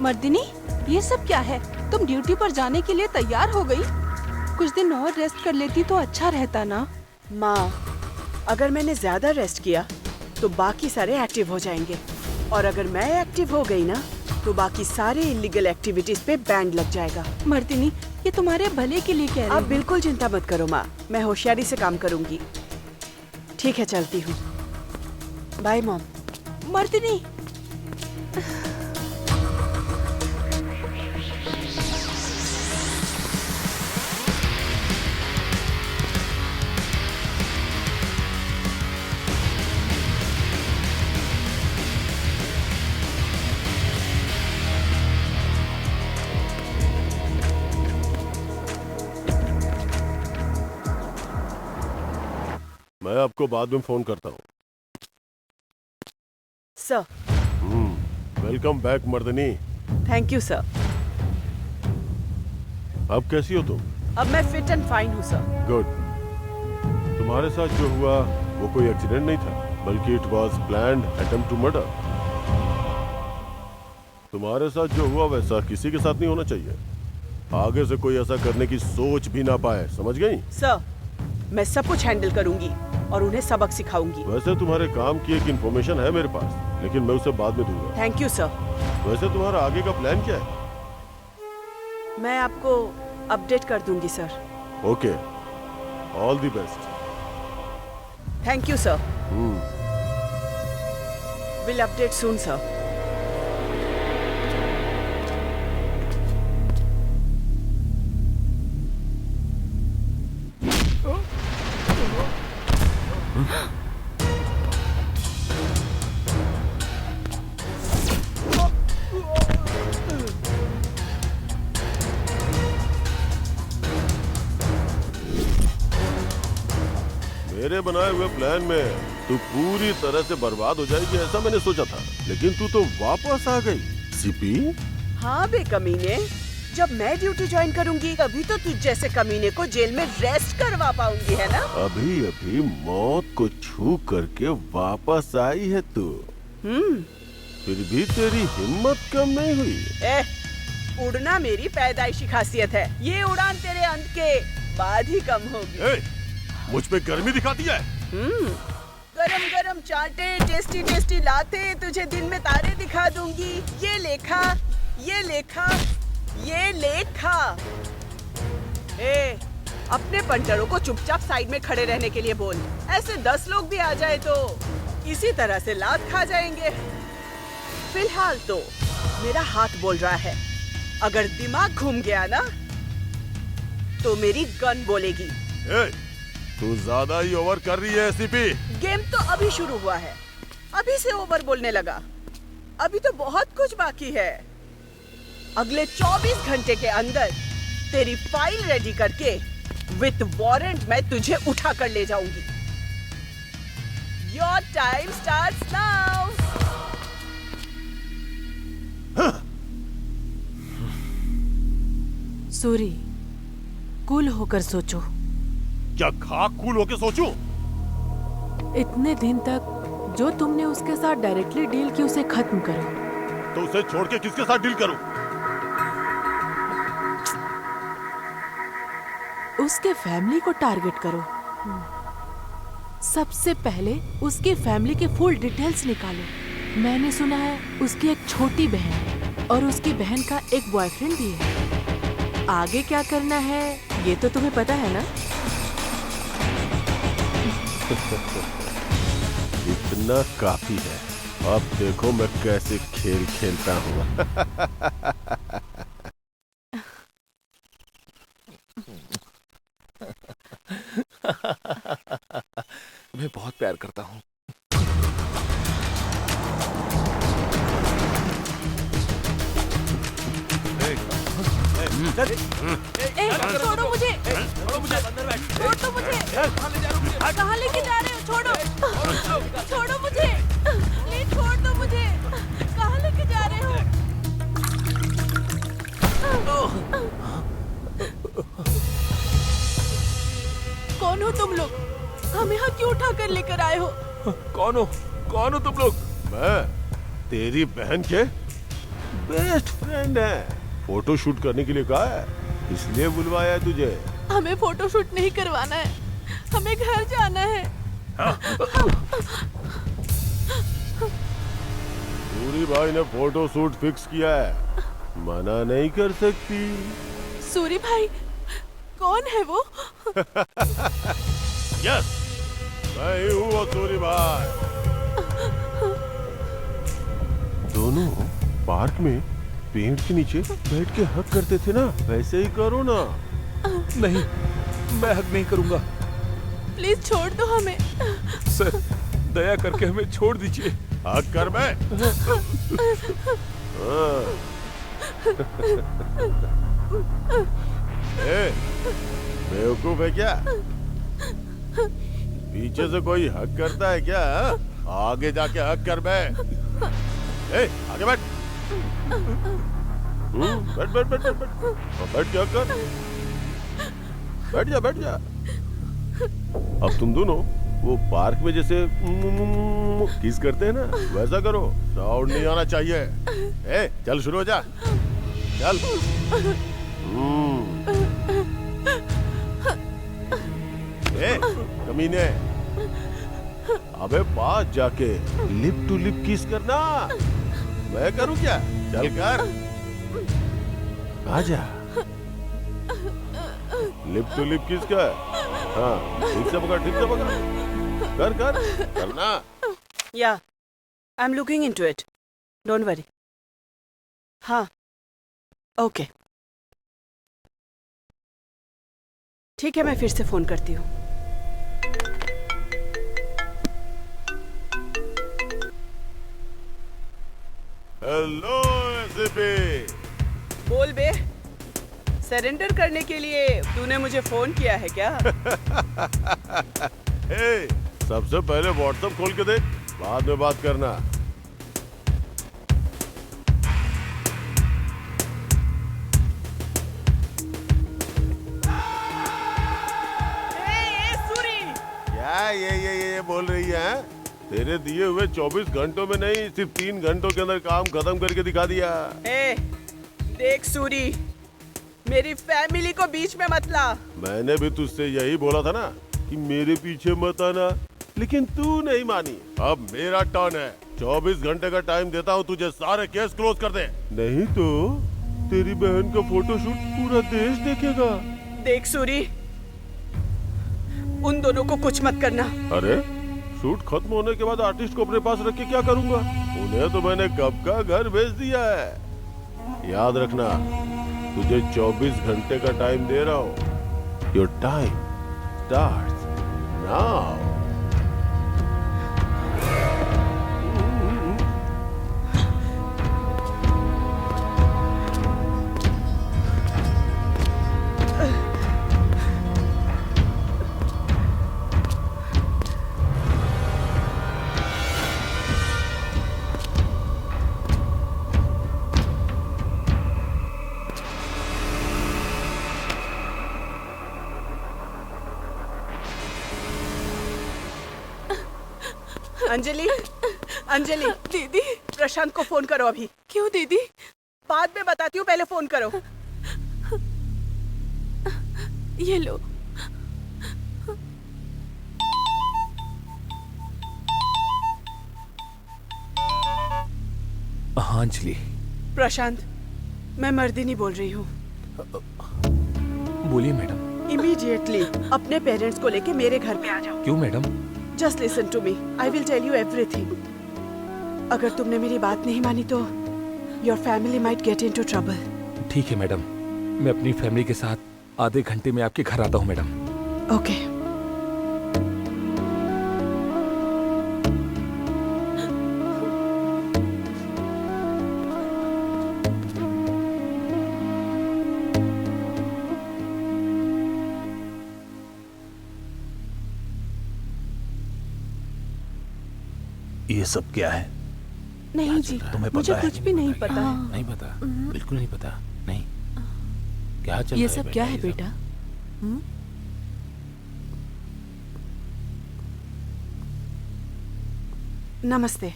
S4: मर्दिनी, ये सब क्या है? तुम ड्यूटी पर जाने के लिए तैयार हो गई? कुछ दिन और रेस्ट कर लेती तो अच्छा रहता ना।
S3: माँ, अगर मैंने ज्यादा रेस्ट किया तो बाकी सारे एक्टिव हो जाएंगे, और अगर मैं एक्टिव हो गई ना तो बाकी सारे इलीगल एक्टिविटीज पे बैंड लग जाएगा।
S4: मर्दिनी, ये तुम्हारे भले के लिए कह रही
S3: आप
S4: हूँ।
S3: बिल्कुल चिंता मत करो माँ, मैं होशियारी से काम करूंगी। ठीक है, चलती हूँ। Bye mom.
S4: मर्दिनी,
S1: मैं आपको बाद में फोन करता हूँ।
S3: Sir.
S1: Welcome back Mardini.
S3: Thank you sir.
S1: अब कैसी हो तुम?
S3: अब मैं फिट एंड फाइन हूँ सर।
S1: गुड। तुम्हारे साथ जो हुआ वो कोई एक्सीडेंट नहीं था, बल्कि it was planned attempt to murder. तुम्हारे साथ जो हुआ वैसा किसी के साथ नहीं होना चाहिए। आगे से कोई ऐसा करने की सोच भी ना पाए, समझ गई?
S3: सर, मैं सब कुछ हैंडल करूंगी और उन्हें सबक सिखाऊंगी।
S1: वैसे तुम्हारे काम की एक इन्फॉर्मेशन है मेरे पास, लेकिन मैं उसे बाद में दूंगा।
S3: Thank you sir.
S1: वैसे तुम्हारा आगे का प्लान क्या है?
S3: मैं आपको अपडेट कर दूंगी sir.
S1: Okay, all the best.
S3: Thank you sir. Will update soon sir.
S1: मेरे बनाए हुए प्लान में तू पूरी तरह से बर्बाद हो जाएगी ऐसा मैंने सोचा था, लेकिन तू तो वापस आ गई। सीपी?
S3: हाँ बे कमीने, जब मैं ड्यूटी ज्वाइन करूंगी तभी तो तुझ जैसे कमीने को जेल में रेस्ट करवा पाऊंगी, है ना?
S1: अभी अभी मौत को छू करके वापस आई है तू। फिर भी तेरी हिम्मत कम नहीं हुई।
S3: उड़ना मेरी पैदाइशी खासियत है, ये उड़ान तेरे अंत के बाद ही कम होगी।
S1: मुझ पे गर्मी दिखाती है।
S3: गरम गरम चाटे, टेस्टी टेस्टी लाते, तुझे दिन में तारे दिखा दूंगी। ये लेखा, ये लेखा, ये लेखा। अपने पंटरों को चुपचाप साइड में खड़े रहने के लिए बोल। ऐसे 10 लोग भी आ जाए तो इसी तरह से लात खा जाएंगे। फिलहाल तो मेरा हाथ बोल रहा है, अगर दिमाग घूम गया ना तो मेरी गन बोलेगी।
S1: तू ज्यादा ही ओवर कर रही है एसीपी।
S3: गेम तो अभी शुरू हुआ है, अभी से ओवर बोलने लगा। अभी तो बहुत कुछ बाकी है। अगले 24 घंटे के अंदर तेरी फाइल रेडी करके विथ वारंट मैं तुझे उठा कर ले जाऊंगी। Your time starts now.
S11: Suri, cool होकर सोचो।
S1: क्या खाक कूल होके सोचूं?
S11: इतने दिन तक जो तुमने उसके साथ डायरेक्टली डील की उसे खत्म करो।
S1: तो उसे छोड़ के किसके साथ डील करूं?
S11: उसके फैमिली को टारगेट करो। सबसे पहले उसकी फैमिली के फुल डिटेल्स निकालो। मैंने सुना है उसकी एक छोटी बहन और उसकी बहन का एक बॉयफ्रेंड भी है। आगे क्या करना है ये तो तुम्हें पता है ना?
S1: इतना काफी है। अब देखो मैं कैसे खेल खेलता हूँ।
S9: मैं बहुत प्यार करता हूँ।
S11: छोड़ो मुझे, छोड़ दो मुझे। कहाँ लेके जा रहे हो? छोड़ो, छोड़ो मुझे, प्लीज छोड़ दो मुझे। कहाँ लेके जा रहे हो? कौन हो तुम लोग? हम यहाँ क्यों उठा कर लेकर आए हो?
S9: कौन हो तुम लोग?
S1: मैं तेरी बहन के बेस्ट फ्रेंड है। फोटो शूट करने के लिए कहा है, इसलिए बुलवाया है तुझे।
S11: हमें फोटो शूट नहीं करवाना है, हमें घर जाना है।
S1: सूरी भाई ने फोटो शूट फिक्स किया है, मना नहीं कर सकती।
S11: सूरी भाई? कौन है वो?
S1: यस, मैं ही हूँ वो सूरी भाई। दोनों पार्क में पेड़ के नीचे बैठ के हक करते थे ना, वैसे ही करो ना।
S9: नहीं, मैं हक नहीं करूंगा।
S11: प्लीज छोड़ दो हमें।
S9: सर, दया करके हमें छोड़ दीजिए।
S1: हक कर बे। बेवकूफ है क्या? पीछे से कोई हक करता है क्या? आगे जाके हक कर बे। आगे बैठ। बैठ बैठ बैठ बैठ बैठ क्या कर? बैठ जा। अब तुम दोनों वो पार्क में जैसे किस करते हैं ना, वैसा करो। साउंड नहीं आना चाहिए। चल शुरू हो जा, चल। कमीने, अबे पास जाके लिप टू लिप किस करना। मैं करूं क्या? चल कर, आजा। लिप टू लिप किस कर। हाँ, ठीक से पकड़। कर करना।
S3: या, I am looking into it, don't worry. हाँ, ओके, ठीक है, मैं फिर से फोन करती हूँ।
S1: Hello ACP.
S3: बोल बे, सरेंडर करने के लिए तूने मुझे फोन किया है क्या?
S1: ए, सबसे पहले व्हाट्सएप खोल के दे, बाद में बात करना। क्या ये बोल रही है? तेरे दिए हुए 24 घंटों में नहीं, सिर्फ 3 घंटों के अंदर काम खत्म करके दिखा दिया।
S3: देख सूरी, मेरी फैमिली को बीच में मत ला।
S1: मैंने भी तुझसे यही बोला था ना कि मेरे पीछे मत आना, लेकिन तू नहीं मानी। अब मेरा टर्न है, 24 घंटे का टाइम देता हूँ तुझे, सारे केस क्लोज कर दे, नहीं तो तेरी बहन का फोटोशूट पूरा देश देखेगा।
S3: देख सूरी, उन दोनों को कुछ मत करना।
S1: अरे शूट खत्म होने के बाद आर्टिस्ट को अपने पास रख के क्या करूंगा? उन्हें तो मैंने कब का घर भेज दिया है। याद रखना, तुझे 24 घंटे का टाइम दे रहा हूँ। Your time starts now.
S3: Anjali, Anjali
S11: दीदी,
S3: प्रशांत को फोन करो अभी।
S11: क्यों दीदी?
S3: बाद में बताती हूँ, पहले फोन करो।
S11: ये लो।
S9: हाँ अंजलि।
S3: प्रशांत, मैं मर्दिनी बोल रही हूँ।
S9: बोलिए मैडम।
S3: इमीडिएटली अपने पेरेंट्स को लेके मेरे घर पे आ जाओ।
S9: क्यों madam?
S3: Just listen to me. I will tell you everything. अगर तुमने मेरी बात नहीं मानी तो your family might get into trouble.
S9: ठीक है मैडम, मैं अपनी फैमिली के साथ आधे घंटे में आपके घर आता हूँ मैडम।
S3: ओके।
S7: ये सब क्या है?
S11: नहीं जी,
S7: तुम्हें
S11: मुझे
S7: पता है?
S11: कुछ भी नहीं पता।
S7: नहीं पता, बिल्कुल नहीं पता। नहीं, क्या चल
S11: ये
S7: रहा है
S11: सब क्या है
S7: ये सब?
S11: बेटा?
S3: नमस्ते।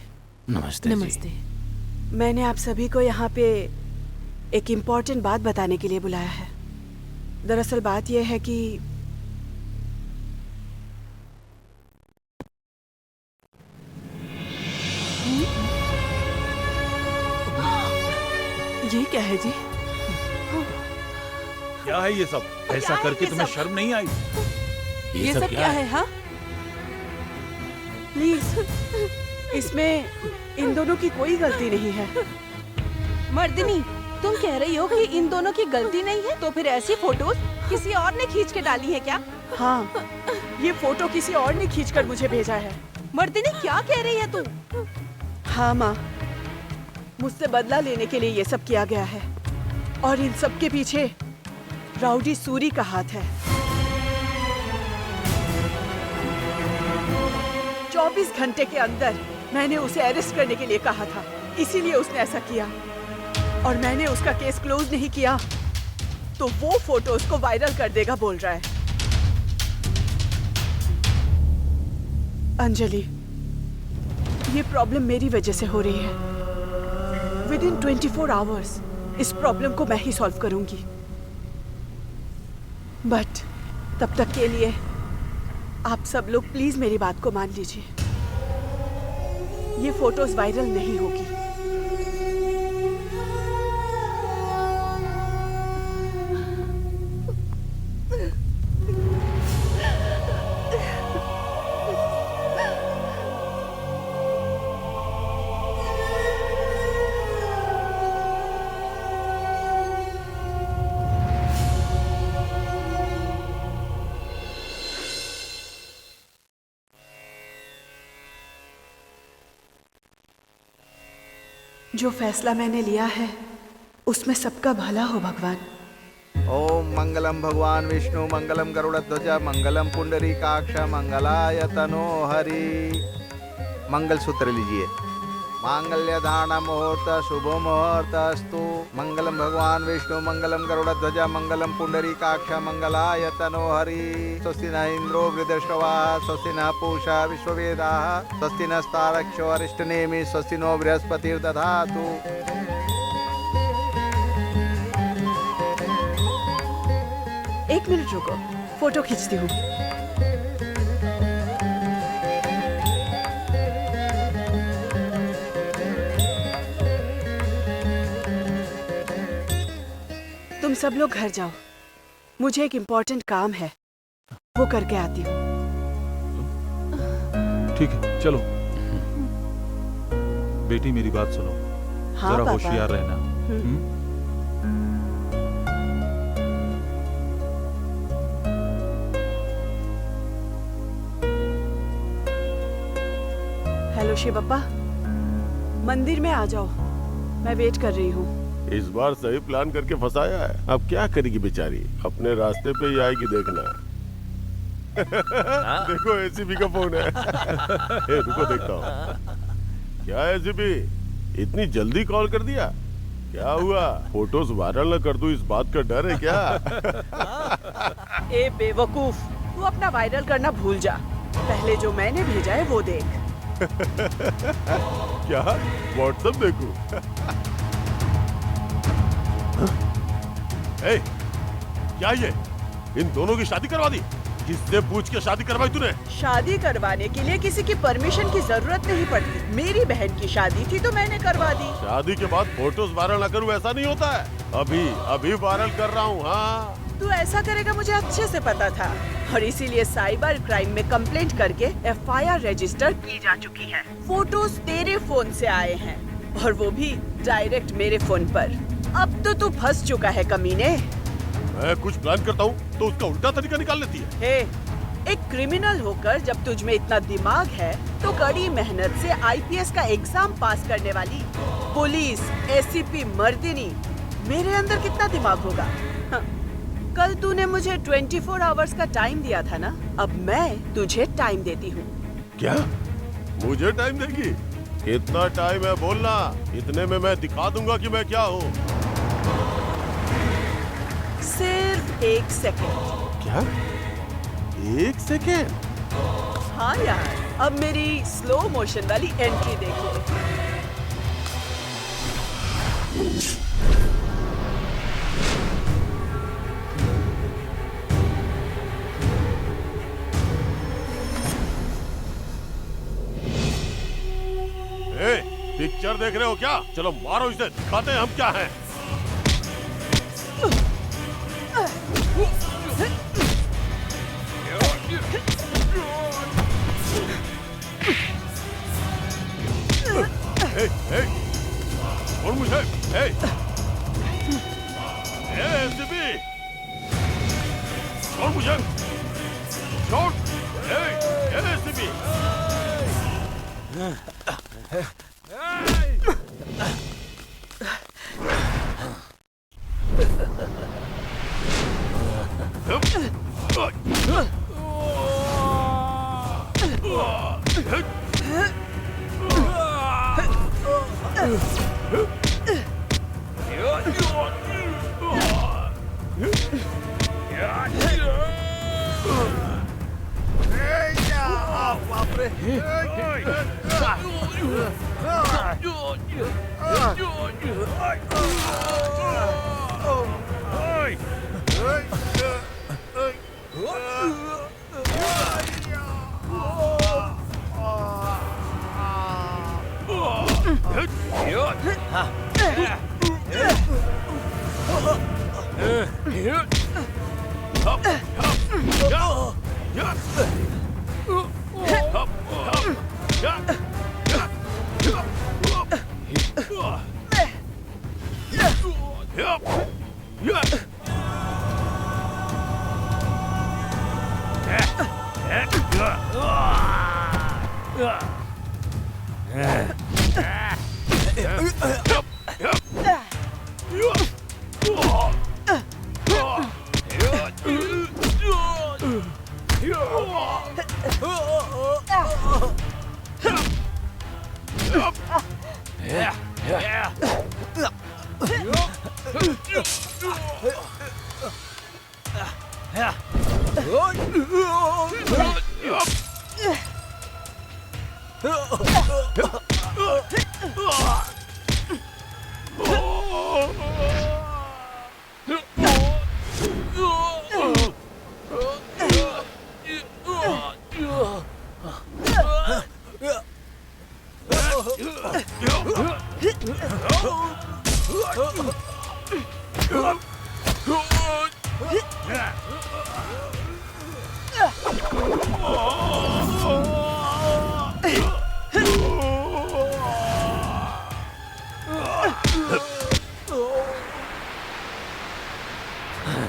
S7: नमस्ते जी।
S11: नमस्ते।
S3: मैंने आप सभी को यहाँ पे एक इम्पोर्टेंट बात बताने के लिए बुलाया है। दरअसल बात यह है कि
S11: ये क्या है जी?
S8: क्या है ये सब? ऐसा करके तुम्हें शर्म नहीं आई?
S11: ये सब क्या है? हाँ,
S3: प्लीज, इसमें इन दोनों की कोई गलती नहीं है।
S4: मर्दिनी, तुम कह रही हो कि इन दोनों की गलती नहीं है, तो फिर ऐसी फोटोज किसी और ने खींच के डाली है क्या?
S3: हाँ, ये फोटो किसी और ने खींचकर मुझे भेजा है।
S4: मर्दिनी, क्या कह रही है तू?
S3: हाँ माँ, मुझसे बदला लेने के लिए ये सब किया गया है, और इन सब के पीछे राउडी सूरी का हाथ है। 24 घंटे के अंदर मैंने उसे अरेस्ट करने के लिए कहा था, इसीलिए उसने ऐसा किया। और मैंने उसका केस क्लोज नहीं किया तो वो फोटोज को वायरल कर देगा बोल रहा है। अंजलि, ये प्रॉब्लम मेरी वजह से हो रही है। विदिन 24 आवर्स इस प्रॉब्लम को मैं ही सॉल्व करूंगी, बट तब तक के लिए आप सब लोग प्लीज मेरी बात को मान लीजिए। ये फोटोज वायरल नहीं होगी। जो फैसला मैंने लिया है उसमें सबका भला हो भगवान।
S6: ओम मंगलम भगवान विष्णु मंगलम गरुड़ध्वज मंगलम पुंडरीकाक्ष मंगलाय तनो हरि। मंगल सूत्र लीजिए। मांगल्य धारण मुहूर्त शुभ मुहूर्त अस्तु। मंगलम भगवान विष्णु मंगलम गरुड़ध्वज मंगलम पुंडरीकाक्ष मंगलाय तनो हरि। स्वस्ति न इंद्रो वृद्धश्रवाः स्वस्ति न पूषा विश्ववेदाः स्वस्ति नस्तारक्षो अरिष्टनेमि स्वस्ति नो बृहस्पतिर्दधातु।
S3: एक मिनट रुको, फोटो खींचती हूँ। तुम सब लोग घर जाओ, मुझे एक इम्पोर्टेंट काम है, वो करके आती हूँ।
S8: ठीक है, चलो। बेटी मेरी बात सुनो,
S3: हाँ,
S8: जरा
S3: पापा।
S8: होशियार रहना।
S3: हेलो शिवप्पा, मंदिर में आ जाओ, मैं वेट कर रही हूँ।
S1: इस बार सही प्लान करके फंसाया है। अब क्या करेगी बेचारी, अपने रास्ते पे ही आएगी देखना। देखो एसीपी का फोन है। ए, रुको देखता हूँ। क्या एसीपी, इतनी जल्दी कॉल कर दिया? क्या हुआ, फोटोज वायरल न कर दूं इस बात का डर है क्या?
S3: ए बेवकूफ, तू अपना वायरल करना भूल जा, पहले जो मैंने भेजा है वो देख।
S1: क्या व्हाट्सएप देखूं? ए, क्या ये इन दोनों की शादी करवा दी? किससे पूछ के शादी करवाई तूने?
S3: शादी करवाने के लिए किसी की परमिशन की जरूरत नहीं पड़ती। मेरी बहन की शादी थी तो मैंने करवा दी।
S1: शादी के बाद फोटोज वायरल न करूं ऐसा नहीं होता है। अभी वायरल कर रहा हूँ। हाँ,
S3: तू ऐसा करेगा मुझे अच्छे से पता था, और इसीलिए साइबर क्राइम में कंप्लेंट करके FIR रजिस्टर की जा चुकी है। फोटोज तेरे फोन से आए हैं, और वो भी डायरेक्ट मेरे फोन पर। अब तो तू फंस चुका है कमीने।
S1: मैं कुछ प्लान करता हूँ तो उसका उल्टा तरीका निकाल लेती है।
S3: हे, एक क्रिमिनल होकर जब तुझ में इतना दिमाग है तो कड़ी मेहनत से IPS का एग्जाम पास करने वाली पुलिस ACP मर्दिनी, मेरे अंदर कितना दिमाग होगा। हाँ, कल तूने मुझे 24 आवर्स का टाइम दिया था ना, अब मैं तुझे टाइम देती हूँ।
S1: क्या मुझे टाइम देगी? कितना टाइम है बोलना, इतने में मैं दिखा दूंगा कि मैं क्या हूँ।
S3: सिर्फ 1 सेकेंड।
S1: क्या 1 सेकेंड?
S3: हाँ यार, अब मेरी स्लो मोशन वाली एंट्री देखो।
S1: पिक्चर देख रहे हो क्या? चलो मारो इसे, दिखाते हैं हम क्या हैं। छोड़ मुझे। एसीपी, छोड़ मुझे, छोड़। एसीपी,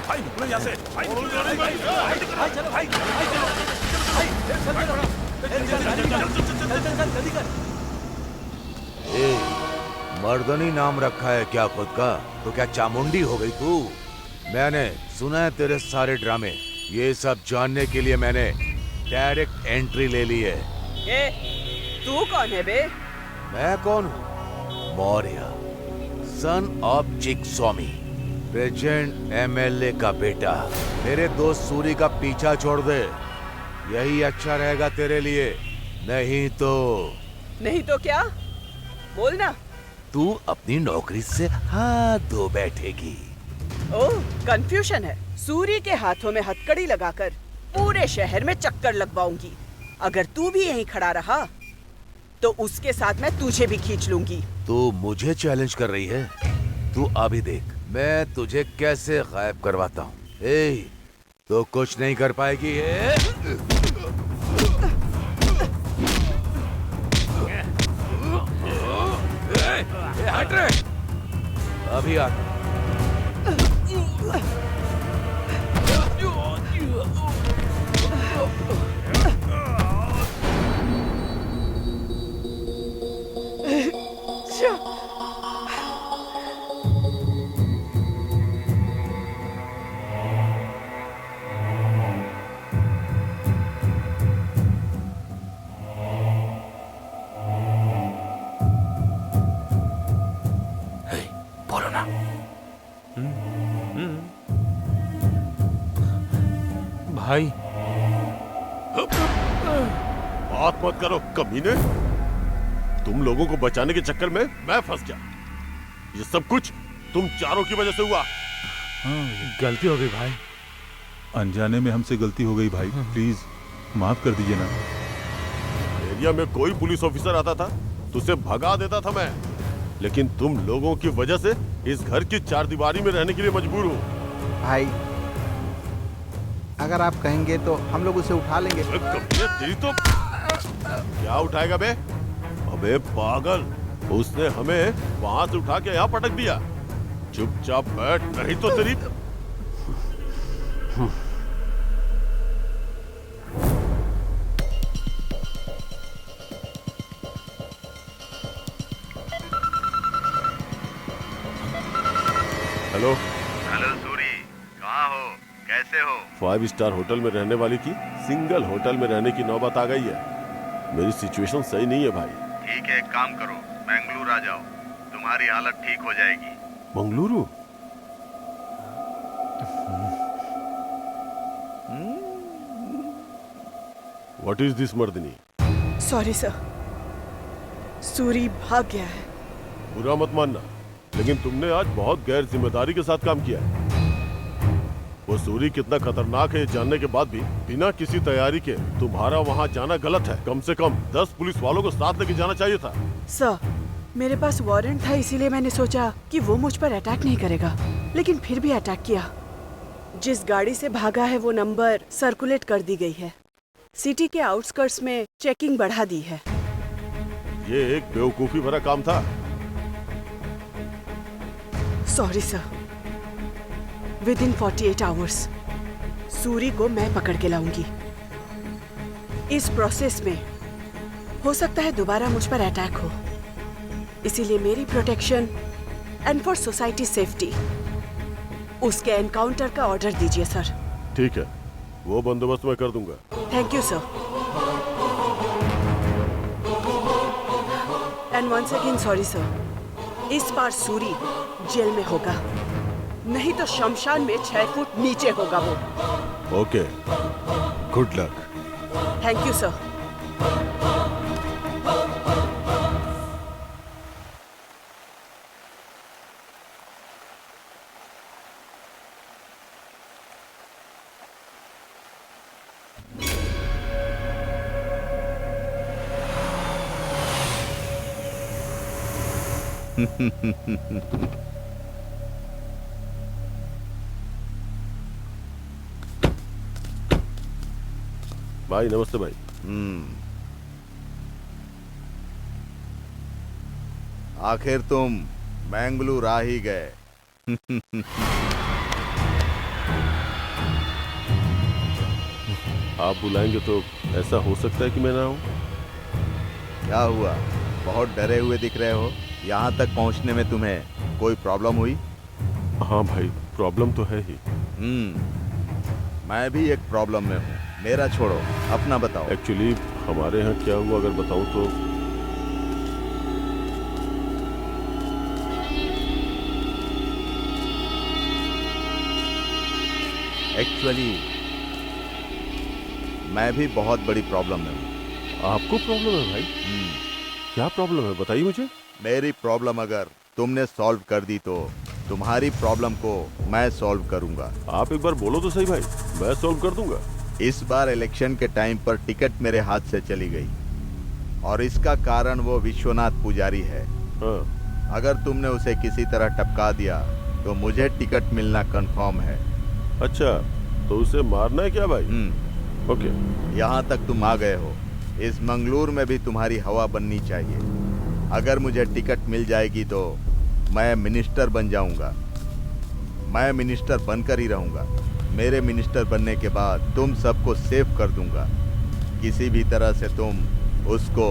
S8: भाई निकलो यहाँ से। भाई निकलो यहाँ से।
S10: भाई चलो भाई चलो जल्दी कर।
S2: ए, मर्दनी नाम रखा है क्या खुद का? तो क्या चामुंडी हो गई तू? मैंने सुना है तेरे सारे ड्रामे। ये सब जानने के लिए मैंने डायरेक्ट एंट्री ले ली है।
S3: ए, तू कौन है बे?
S2: मैं कौन हूँ? मौर्य, सन ऑफ चिक स्वामी, प्रेजेंट एमएलए का बेटा। मेरे दोस्त सूरी का पीछा छोड़ दे, यही अच्छा रहेगा तेरे लिए। नहीं तो
S3: क्या? बोल ना।
S2: तू अपनी नौकरी से हाथ धो बैठेगी।
S3: ओह, कंफ्यूजन है। सूरी के हाथों में हथकड़ी लगाकर पूरे शहर में चक्कर लगवाऊंगी। अगर तू भी यहीं खड़ा रहा तो उसके साथ मैं तुझे भी खींच लूंगी।
S2: तू मुझे चैलेंज कर रही है? तू अभी देख मैं तुझे कैसे गायब करवाता हूँ। तो कुछ नहीं कर पाएगी। हट रे, अभी आ।
S8: बोलो ना। भाई
S1: बात मत करो कमीने। तुम लोगों को बचाने के चक्कर में मैं फंस गया। ये सब कुछ तुम चारों की वजह से हुआ।
S8: गलती हो गई भाई। अनजाने में हमसे गलती हो गई भाई, प्लीज माफ कर दीजिए ना।
S1: एरिया में कोई पुलिस ऑफिसर आता था तो उसे भगा देता था मैं, लेकिन तुम लोगों की वजह से इस घर की चारदीवारी में रहने के लिए मजबूर हूँ।
S6: भाई अगर आप कहेंगे तो हम लोग उसे उठा लेंगे।
S1: तेरी तो क्या उठाएगा बे? अबे पागल, उसने हमें वहां से उठा के यहाँ पटक दिया। चुपचाप बैठ, नहीं तो तेरी। हेलो
S6: हेलो सूरी, कहाँ हो? कैसे हो?
S1: 5 स्टार होटल में रहने वाली की सिंगल होटल में रहने की नौबत आ गई है। मेरी सिचुएशन सही नहीं है भाई।
S6: ठीक है, एक काम करो, बेंगलुरु आ जाओ, तुम्हारी हालत ठीक हो जाएगी।
S1: Mangaluru? What is this Mardini?
S3: Sorry sir, Suri भाग गया है।
S1: बुरा मत मानना, लेकिन तुमने आज बहुत गैर जिम्मेदारी के साथ काम किया है। वो सूरी कितना खतरनाक है ये जानने के बाद भी बिना किसी तैयारी के तुम्हारा वहाँ जाना गलत है। कम से कम 10 पुलिस वालों को साथ लेके जाना चाहिए था।
S3: सर, मेरे पास वारंट था, इसीलिए मैंने सोचा कि वो मुझ पर अटैक नहीं करेगा, लेकिन फिर भी अटैक किया। जिस गाड़ी से भागा है वो नंबर सर्कुलेट कर दी गई है। सिटी के आउटस्कर्ट्स में चेकिंग बढ़ा दी है।
S1: ये एक बेवकूफी भरा काम था।
S3: Sorry sir. Within 48 hours Suri को मैं पकड़ के लाऊंगी। इस प्रोसेस में हो सकता है दोबारा मुझ पर अटैक हो, इसीलिए मेरी protection and for society safety उसके एनकाउंटर का ऑर्डर दीजिए सर।
S1: ठीक है, वो बंदोबस्त मैं कर दूंगा।
S3: Thank you sir. And once again sorry sir. इस बार सूरी जेल में होगा, नहीं तो शमशान में 6 फुट नीचे होगा वो।
S1: Okay, good luck.
S3: Thank you sir.
S1: भाई नमस्ते भाई।
S6: आखिर तुम बेंगलुरु आ ही गए।
S1: आप बुलाएंगे तो ऐसा हो सकता है कि मैं ना आऊं।
S6: क्या हुआ, बहुत डरे हुए दिख रहे हो? यहाँ तक पहुँचने में तुम्हें कोई प्रॉब्लम हुई?
S1: हाँ भाई, प्रॉब्लम तो है ही।
S6: मैं भी एक प्रॉब्लम में हूँ। मेरा छोड़ो, अपना बताओ।
S1: एक्चुअली हमारे यहाँ क्या हुआ अगर बताऊं तो
S6: एक्चुअली मैं भी बहुत बड़ी प्रॉब्लम में हूँ।
S1: आपको प्रॉब्लम है भाई? क्या प्रॉब्लम है बताइए मुझे।
S6: मेरी प्रॉब्लम अगर तुमने सॉल्व कर दी तो तुम्हारी प्रॉब्लम को मैं सॉल्व करूंगा।
S1: आप एक बार बोलो तो सही भाई, मैं सॉल्व कर दूंगा।
S6: इस बार इलेक्शन के टाइम पर टिकट मेरे हाथ से चली गई और इसका कारण वो विश्वनाथ पुजारी है।
S1: हाँ।
S6: अगर तुमने उसे किसी तरह टपका दिया तो मुझे टिकट मिलना कंफर्म है।
S1: अच्छा, तो उसे मारना है क्या भाई? ओके।
S6: यहाँ तक तुम आ गए हो, इस मंगलूर में भी तुम्हारी हवा बननी चाहिए। अगर मुझे टिकट मिल जाएगी तो मैं मिनिस्टर बन जाऊंगा। मैं मिनिस्टर बनकर ही रहूंगा। मेरे मिनिस्टर बनने के बाद तुम सबको सेव कर दूंगा। किसी भी तरह से तुम उसको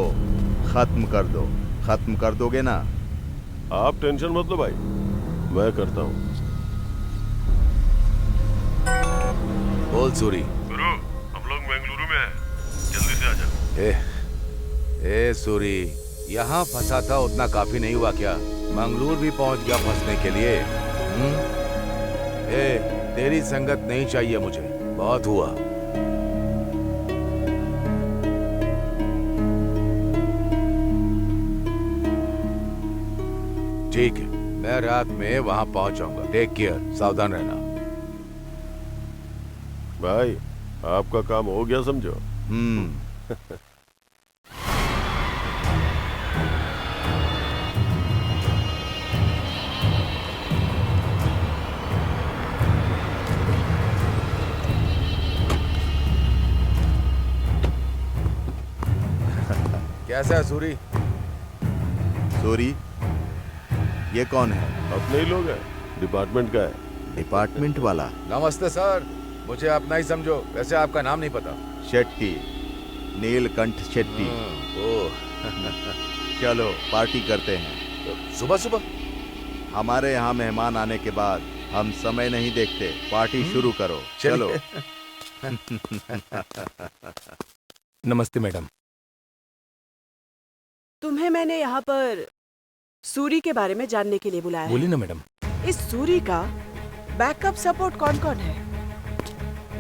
S6: खत्म कर दो। खत्म कर दोगे ना?
S1: आप टेंशन मत लो भाई, मैं करता हूँ।
S2: बोल सूरी।
S1: गुरु, हम लोग बेंगलुरु में हैं, जल्दी से आ जा।
S2: ए सूरी, यहाँ फंसा था उतना काफी नहीं हुआ क्या? मंगलूर भी पहुंच गया फंसने के लिए। तेरी संगत नहीं चाहिए मुझे, बहुत हुआ। ठीक है, मैं रात में वहां पहुंच जाऊंगा। टेक केयर, सावधान रहना।
S1: भाई आपका काम हो गया समझो।
S2: कैसा है सूरी?
S6: सूरी, ये कौन है?
S1: अपने ही लोग हैं, डिपार्टमेंट का है।
S6: डिपार्टमेंट वाला?
S2: नमस्ते सर, मुझे अपना ही समझो। वैसे आपका नाम नहीं पता।
S6: शेट्टी, नीलकंठ शेट्टी। चलो पार्टी करते हैं।
S2: सुबह सुबह?
S6: हमारे यहाँ मेहमान आने के बाद हम समय नहीं देखते, पार्टी शुरू करो। चलो।
S9: नमस्ते मैडम।
S3: तुम्हें मैंने यहाँ पर सूरी के बारे में जानने के लिए बुलाया है।
S9: बोलिए ना मैडम।
S3: इस सूरी का बैकअप सपोर्ट कौन कौन है?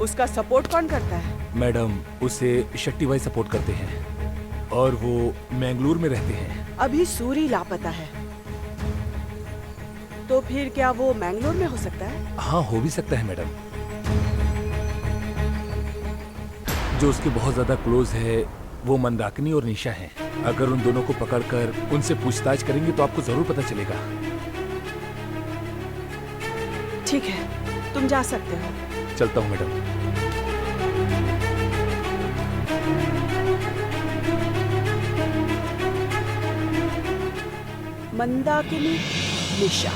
S3: उसका सपोर्ट कौन करता है?
S9: मैडम, उसे शेट्टी भाई सपोर्ट करते हैं और वो मैंगलोर में रहते हैं।
S3: अभी सूरी लापता है, तो फिर क्या वो मैंगलोर में हो सकता है?
S9: हाँ, हो भी सकता है मैडम। जो उसके बहुत ज्यादा क्लोज है वो मंदाकिनी और निशा हैं। अगर उन दोनों को पकड़कर उनसे पूछताछ करेंगे तो आपको जरूर पता चलेगा।
S3: ठीक है, तुम जा सकते हो।
S9: चलता हूँ मैडम।
S3: मंदाकिनी, निशा।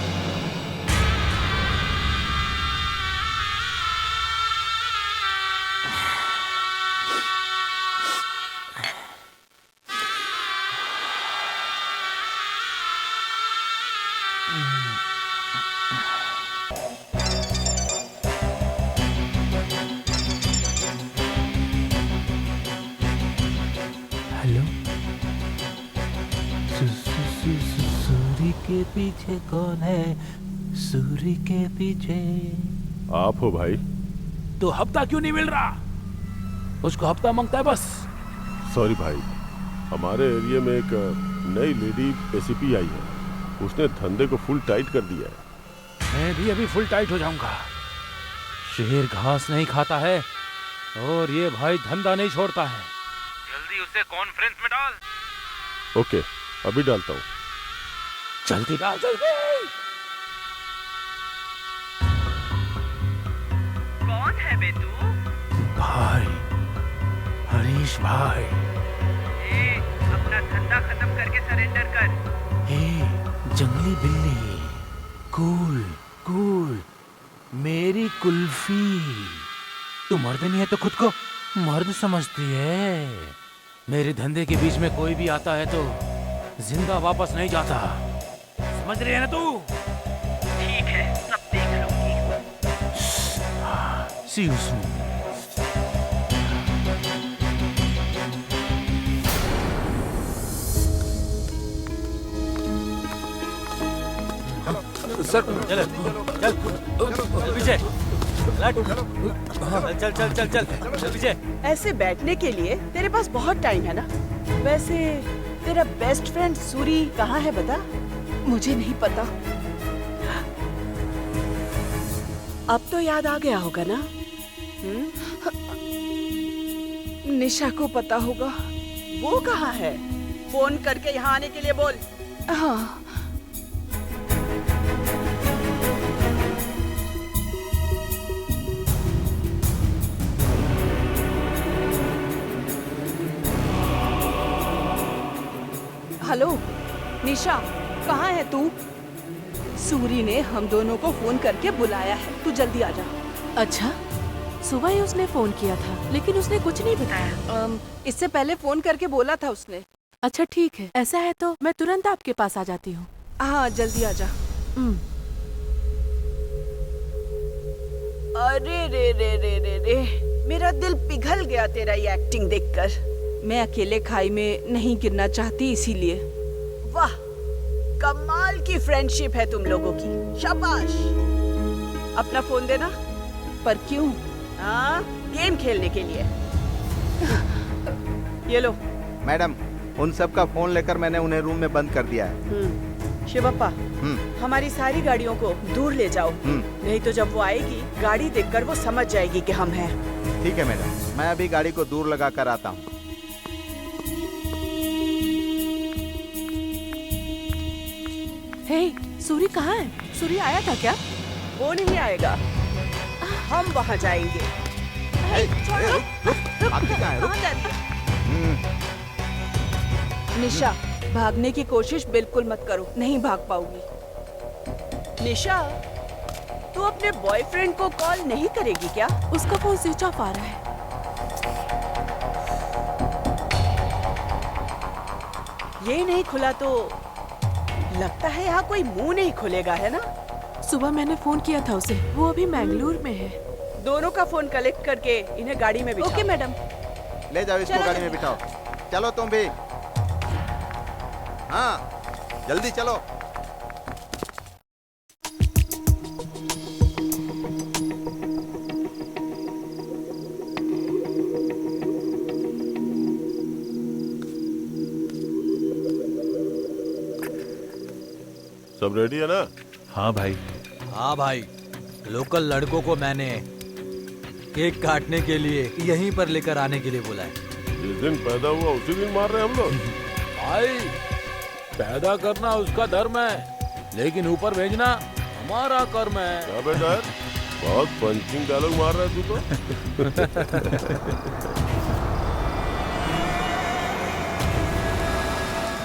S5: हेलो, सूरी के पीछे कौन है? सूरी के पीछे
S1: आप हो भाई?
S7: तो हफ्ता क्यों नहीं मिल रहा? उसको हफ्ता मांगता है बस।
S1: सॉरी भाई, हमारे एरिया में एक नई लेडी एसीपी आई है, उसने धंधे को फुल टाइट कर दिया है।
S7: मैं भी अभी फुल टाइट हो जाऊंगा। शेर घास नहीं खाता है और ये भाई धंधा नहीं छोड़ता है। जल्दी उसे कॉन्फ्रेंस में डाल।
S1: ओके, अभी डालता हूँ।
S7: जल्दी डाल, जल्दी।
S3: कौन है बे तू?
S7: भाई, हरीश भाई।
S3: अपना धंधा खत्म करके सरेंडर कर।
S7: जंगली बिल्ली, कूल कूल, मेरी कुल्फी। तू मर्द नहीं है तो खुद को मर्द समझती है। मेरे धंधे के बीच में कोई भी आता है तो जिंदा वापस नहीं जाता, समझ रही है ना तू?
S3: ठीक है, सब देख लूंगी।
S7: See you soon.
S10: सर चल चल चल पीछे, चल चल चल चल चल पीछे।
S3: ऐसे बैठने के लिए तेरे पास बहुत टाइम है ना? वैसे तेरा बेस्ट फ्रेंड सूरी कहाँ है बता? मुझे नहीं पता। अब तो याद आ गया होगा ना? निशा को पता होगा। वो कहाँ है? फोन करके यहाँ आने के लिए बोल। हाँ। हेलो निशा, कहाँ है तू? सूरी ने हम दोनों को फोन करके बुलाया है, तू जल्दी आ जा।
S11: अच्छा, सुबह ही उसने फोन किया था लेकिन उसने कुछ नहीं बताया।
S3: इससे पहले फोन करके बोला था उसने।
S11: अच्छा ठीक है, ऐसा है तो मैं तुरंत आपके पास आ जाती हूँ।
S3: हाँ जल्दी आ जा। अरे रे रे रे रे रे, मेरा दिल पिघल गया तेरा ये एक्टिंग देखकर। मैं अकेले खाई में नहीं गिरना चाहती, इसीलिए। वाह, कमाल की फ्रेंडशिप है तुम लोगों की, शाबाश। अपना फोन देना। पर क्यों? हाँ, गेम खेलने के लिए। ये लो।
S6: मैडम, उन सब का फोन लेकर मैंने उन्हें रूम में बंद कर दिया है।
S3: शिवप्पा, हमारी सारी गाड़ियों को दूर ले जाओ, नहीं तो जब वो आएगी गाड़ी देखकर वो समझ जाएगी कि हम हैं।
S6: ठीक है मैडम, मैं अभी गाड़ी को दूर लगा कर आता हूँ।
S11: हे, सूरी कहाँ है? सूरी आया था क्या?
S3: वो नहीं आएगा, हम वहाँ जाएंगे। निशा, भागने की कोशिश बिल्कुल मत करो, नहीं भाग पाओगी। निशा, तू अपने बॉयफ्रेंड को कॉल नहीं करेगी क्या?
S11: उसका फोन स्विच ऑफ आ रहा है।
S3: ये नहीं खुला तो लगता है यहाँ कोई मुंह नहीं खुलेगा, है ना?
S11: सुबह मैंने फोन किया था उसे, वो अभी मैंगलोर में है।
S3: दोनों का फोन कलेक्ट करके इन्हें गाड़ी में बिठाओ।
S4: Okay madam.
S6: ले जाओ इसको गाड़ी में बिठाओ। चलो तुम भी। हाँ, जल्दी चलो।
S1: सब रेडी है ना?
S10: हाँ भाई। हाँ भाई, लोकल लड़कों को मैंने केक काटने के लिए यहीं पर लेकर आने के लिए बोला है।
S1: जिस दिन पैदा हुआ उसी दिन मार रहे हैं हम लोग।
S7: भाई, पैदा करना उसका धर्म है, लेकिन ऊपर भेजना हमारा कर्म है।
S1: क्या बेटा, बहुत पंचिंग डायलॉग मार रहा है तू तो।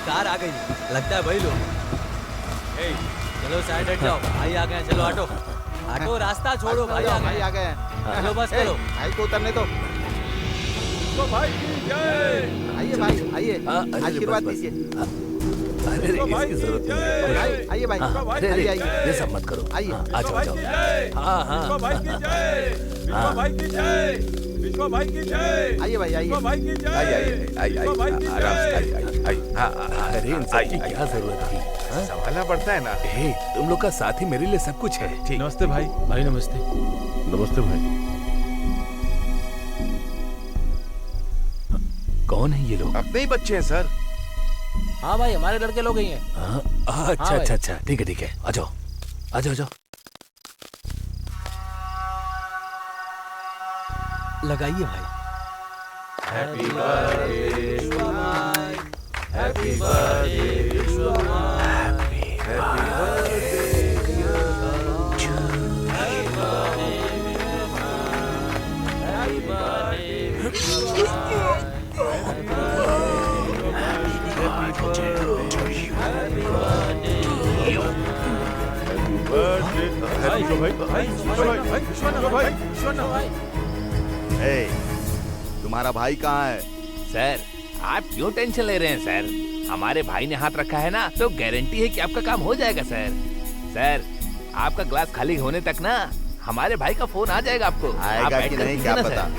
S10: कार आ गई, लगता है भाई लोग। चलो साइड हट जाओ, भाई आ गए। चलो ऑटो, ऑटो रास्ता छोड़ो, भाई आ गए। चलो बस करो,
S6: भाई को उतरने दो।
S8: तो भाई की जय।
S6: आइए भाई, आइए, आशीर्वाद दीजिए।
S9: अरे इसकी जरूरत नहीं है।
S6: आइए भाई,
S9: अरे ये सब मत करो।
S6: आइए,
S9: आ जाओ। हाँ हाँ।
S8: भाई की जय, भाई की जय, विश्वा भाई की जय।
S6: आइए भाई, आइए।
S8: विश्वा भाई की जय।
S2: आइए
S8: विश्वा भाई की
S2: आराम से
S8: जय।
S2: आइए। हाँ,
S9: अरे इन सब की क्या जरूरत थी? हाँ?
S2: संभालना पड़ता है ना।
S9: हे, तुम लोग का साथ ही मेरे लिए सब कुछ है।
S2: ठीक।
S7: नमस्ते भाई। भाई नमस्ते।
S1: नमस्ते भाई।
S9: कौन है ये लोग?
S2: अपने ही बच्चे हैं सर।
S7: हाँ भाई, हमारे लड़के लोग ही हैं।
S9: हाँ, अच्छा अच्छा अच्छा, ठीक है ठीक है, आ जाओ आ जाओ आ जाओ।
S5: लगाइए भाई।
S8: हैप्पी बर्थडे विश्वा भाई। हैप्पी बर्थडे विश्वा भाई। Happy birthday.
S6: तुम्हारा भाई कहाँ है?
S9: सर, आप क्यों टेंशन ले रहे हैं सर? हमारे भाई ने हाथ रखा है ना, तो गारंटी है कि आपका काम हो जाएगा सर। सर, आपका ग्लास खाली होने तक ना हमारे भाई का फोन आ जाएगा आपको। आप
S6: आएगा कि
S9: बैठकर
S6: नहीं
S9: पीजिए
S6: क्या
S9: ना,
S6: पता।
S9: सर।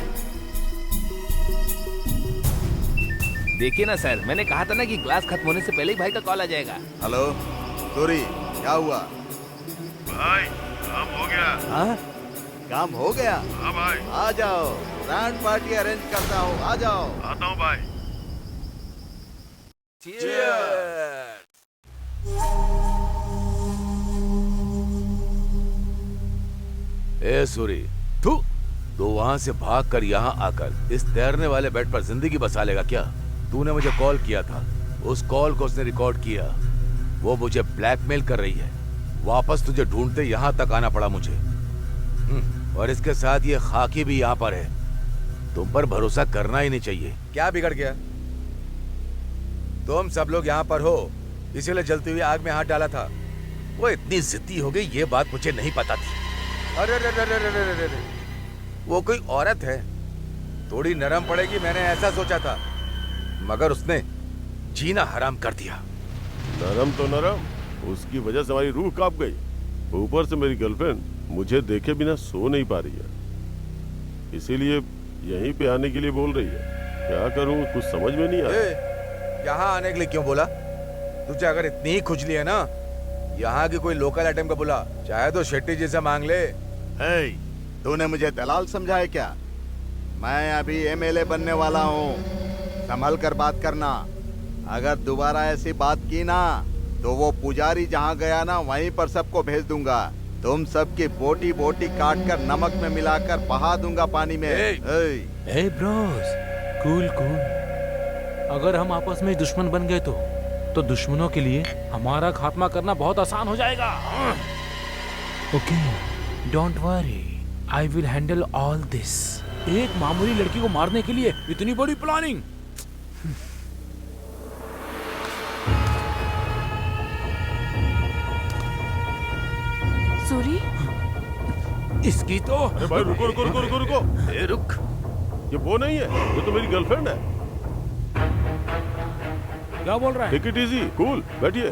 S9: देखिए ना सर, मैंने कहा था ना कि ग्लास खत्म होने से पहले ही भाई का कॉल आ जाएगा।
S6: हेलो सूरी, क्या हुआ?
S1: भाई काम हो गया।
S6: हाँ? काम हो गया?
S1: हाँ भाई।
S6: आ जाओ, ग्रैंड पार्टी अरेंज करता हूँ, आ जाओ।
S1: आता हूँ भाई।
S2: ए सूरी, तू वहां से भागकर यहाँ आकर इस तैरने वाले बेड पर जिंदगी बसा लेगा क्या? तूने मुझे कॉल किया था, उस कॉल को उसने रिकॉर्ड किया। वो मुझे ब्लैकमेल कर रही है। वापस तुझे ढूंढते यहाँ तक आना पड़ा मुझे। और इसके साथ ये खाकी भी यहाँ पर है। तुम पर भरोसा करना ही नहीं चाहिए। क्या बिगड़ गया? तुम सब लोग यहाँ पर हो, इसीलिए जलती हुई आग में हाथ डाला था। वो इतनी जिद्दी हो गई, ये बात मुझे नहीं पता थी। अरे रे रे रे रे रे रे रे। वो कोई औरत है, थोड़ी नरम पड़ेगी, मैंने ऐसा सोचा था, मगर उसने जीना हराम कर दिया।
S1: नरम तो नरम, उसकी वजह से हमारी रूह कांप गई। ऊपर से मेरी गर्लफ्रेंड मुझे देखे बिना सो नहीं पा रही है, इसीलिए यहीं पे आने के लिए बोल रही है। क्या करूं, कुछ समझ में नहीं आ रहा।
S2: यहाँ आने के लिए क्यों बोला? तुझे अगर इतनी ही खुजली है ना, यहाँ की कोई लोकल आइटम का बुला, चाहे तो शेट्टी जी से मांग ले।
S6: तूने मुझे दलाल समझा है क्या? मैं अभी एमएलए बनने वाला हूँ, संभल कर बात करना। अगर दोबारा ऐसी बात की ना, तो वो पुजारी जहाँ गया ना, वहीं पर सबको भेज दूंगा। तुम सबकी बोटी बोटी काट कर नमक में मिलाकर बहा दूंगा पानी में।
S7: हे ब्रोस, कूल कूल। अगर हम आपस में दुश्मन बन गए तो दुश्मनों के लिए हमारा खात्मा करना बहुत आसान हो जाएगा। Okay, don't worry, I will handle all this. एक मामूली लड़की को मारने के लिए इतनी बड़ी प्लानिंग।
S11: सूरी,
S7: इसकी तो
S1: अरे भाई रुको रुको रुको रुको रुको।
S2: ए रुक,
S1: ये वो नहीं है, ये तो मेरी गर्लफ्रेंड है।
S7: क्या बोल रहा है?
S1: टेक इट इजी, कूल, बैठिए।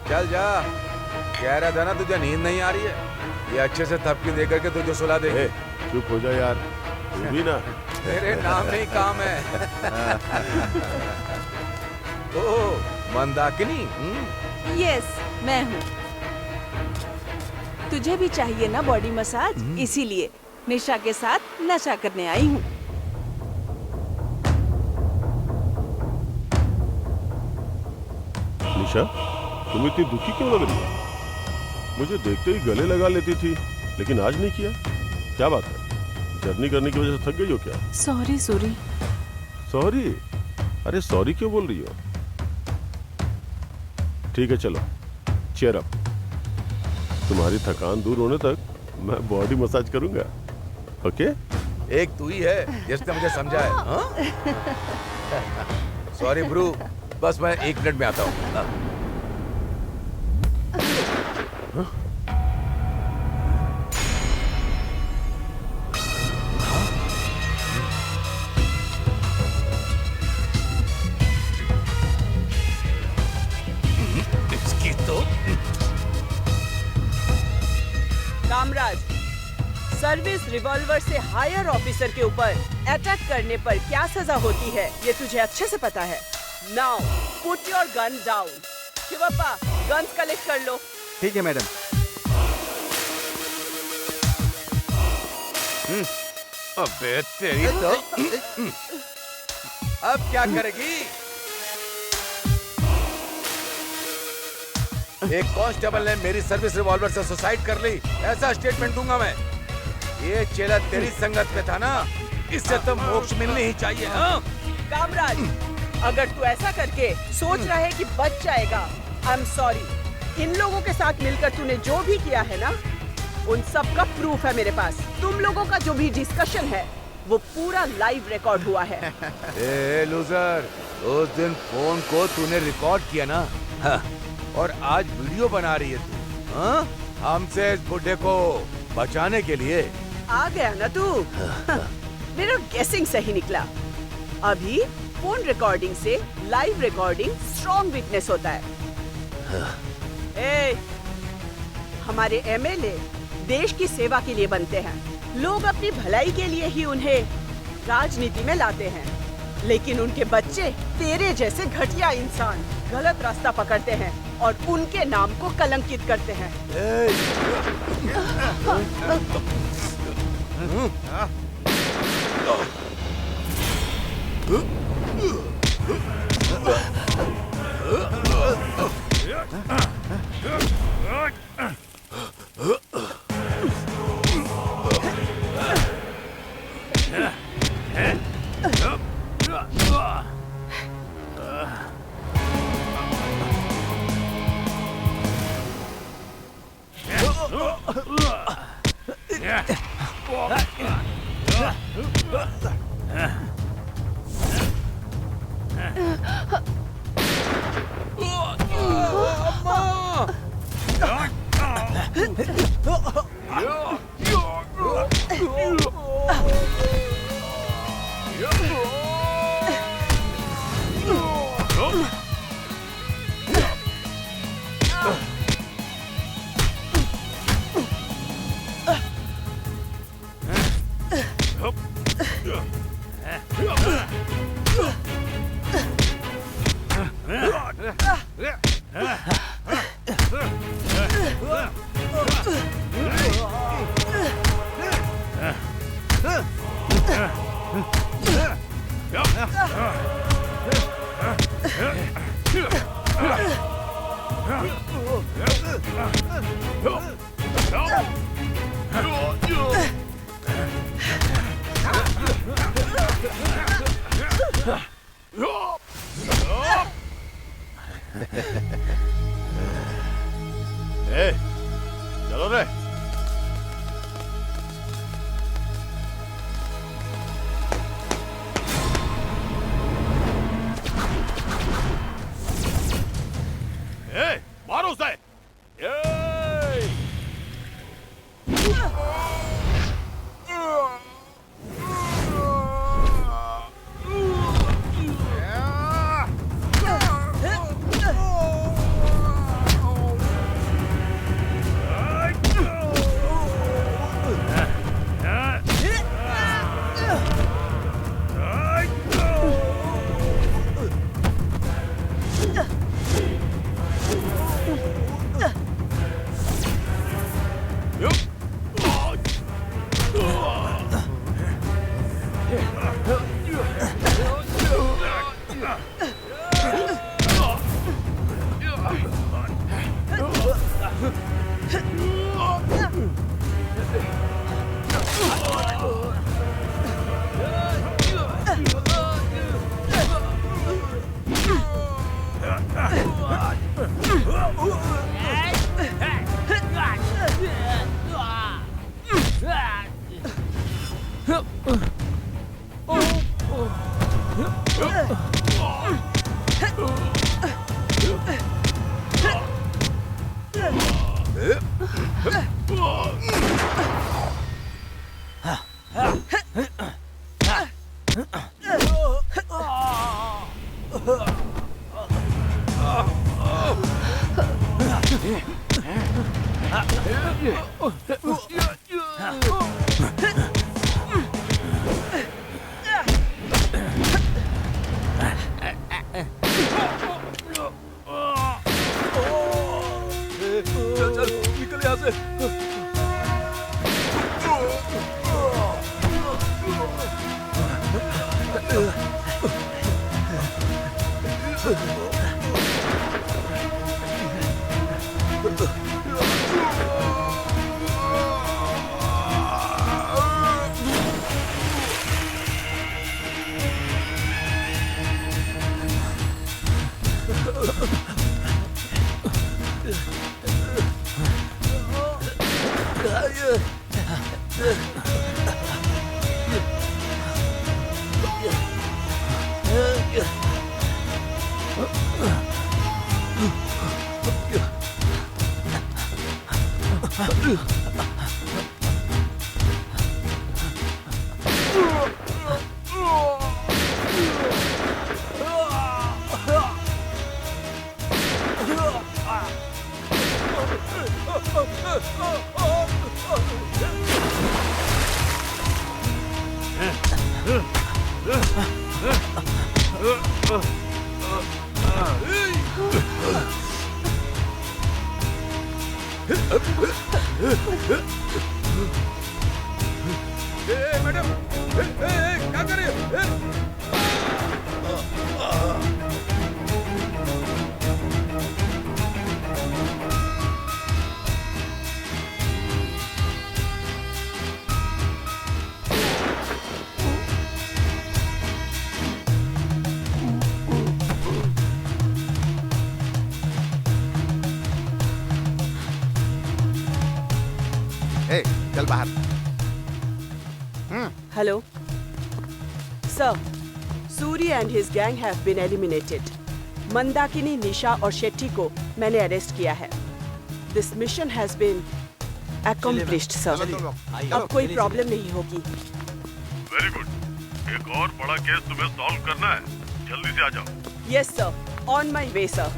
S2: चल जा। कह रहा था ना तुझे नींद नहीं आ रही है, ये अच्छे से थपकी दे करके तुझे सुला देंगे।
S1: चुप हो जा यार, तू भी ना।
S2: तेरे नाम में ही काम है। ओह, मंदाकिनी।
S4: यस, मैं हूँ। तुझे भी चाहिए ना बॉडी मसाज, इसीलिए निशा के साथ नशा करने आई हूँ।
S1: निशा, तुम इतनी दुखी क्यों लग रही हो? मुझे देखते ही गले लगा लेती थी, लेकिन आज नहीं किया। क्या बात है? जर्नी करने की वजह से थक गई हो क्या?
S11: सॉरी सूरी।
S1: सॉरी? अरे सॉरी क्यों बोल रही हो? ठीक है चलो, चेयर अप। तुम्हारी थकान दूर होने तक मैं बॉडी मसाज करूंगा, ओके?
S2: एक तू ही है जिसने मुझे समझा है। सॉरी ब्रू, बस मैं 1 मिनट में आता हूँ।
S3: कामराज, सर्विस रिवॉल्वर से हायर ऑफिसर के ऊपर अटैक करने पर क्या सजा होती है ये तुझे अच्छे से पता है। Now put your gun down. Shivappa, guns collect कर लो।
S6: ठीक है मैडम।
S2: अबे तेरी तो अब क्या करेगी? एक कांस्टेबल ने मेरी सर्विस रिवॉल्वर से सुसाइड कर ली, ऐसा स्टेटमेंट दूंगा मैं। ये चेला तेरी संगत में था ना, इससे तो मोक्ष मिलनी ही चाहिए। हाँ?
S3: कामराज, अगर तू ऐसा करके सोच रहा है कि बच जाएगा, आई एम सॉरी। इन लोगों के साथ मिलकर तूने जो भी किया है ना, उन सब का प्रूफ है मेरे पास। तुम लोगों का जो भी डिस्कशन है वो पूरा लाइव रिकॉर्ड हुआ है।
S2: ए लूजर, उस दिन फोन को तूने रिकॉर्ड किया ना, हाँ, और आज वीडियो बना रही है तू। हाँ? हमसे इस बुड्ढे को बचाने के लिए
S3: आ गया ना तू। मेरा गेसिंग सही निकला। अभी फोन रिकॉर्डिंग से लाइव रिकॉर्डिंग स्ट्रॉन्ग विटनेस होता है। ए, हमारे एमएलए देश की सेवा के लिए बनते हैं। लोग अपनी भलाई के लिए ही उन्हें राजनीति में लाते हैं, लेकिन उनके बच्चे तेरे जैसे घटिया इंसान गलत रास्ता पकड़ते हैं और उनके नाम को कलंकित करते हैं।
S1: ए, चलो रे। ए, मारो उसे।
S9: चल चल निकल यहाँ से। मैडम क्या कर रहे हो?
S6: ए, चल बाहर।
S3: Hello. Sir, Suri and his gang have been eliminated. Mandakini, निशा और शेट्टी को मैंने अरेस्ट किया है. This mission has been accomplished, sir. अब कोई प्रॉब्लम नहीं होगी.
S1: Very good. एक और बड़ा केस तुम्हें सॉल्व करना है, जल्दी से आ जाओ।
S3: Yes, sir. On my way, sir.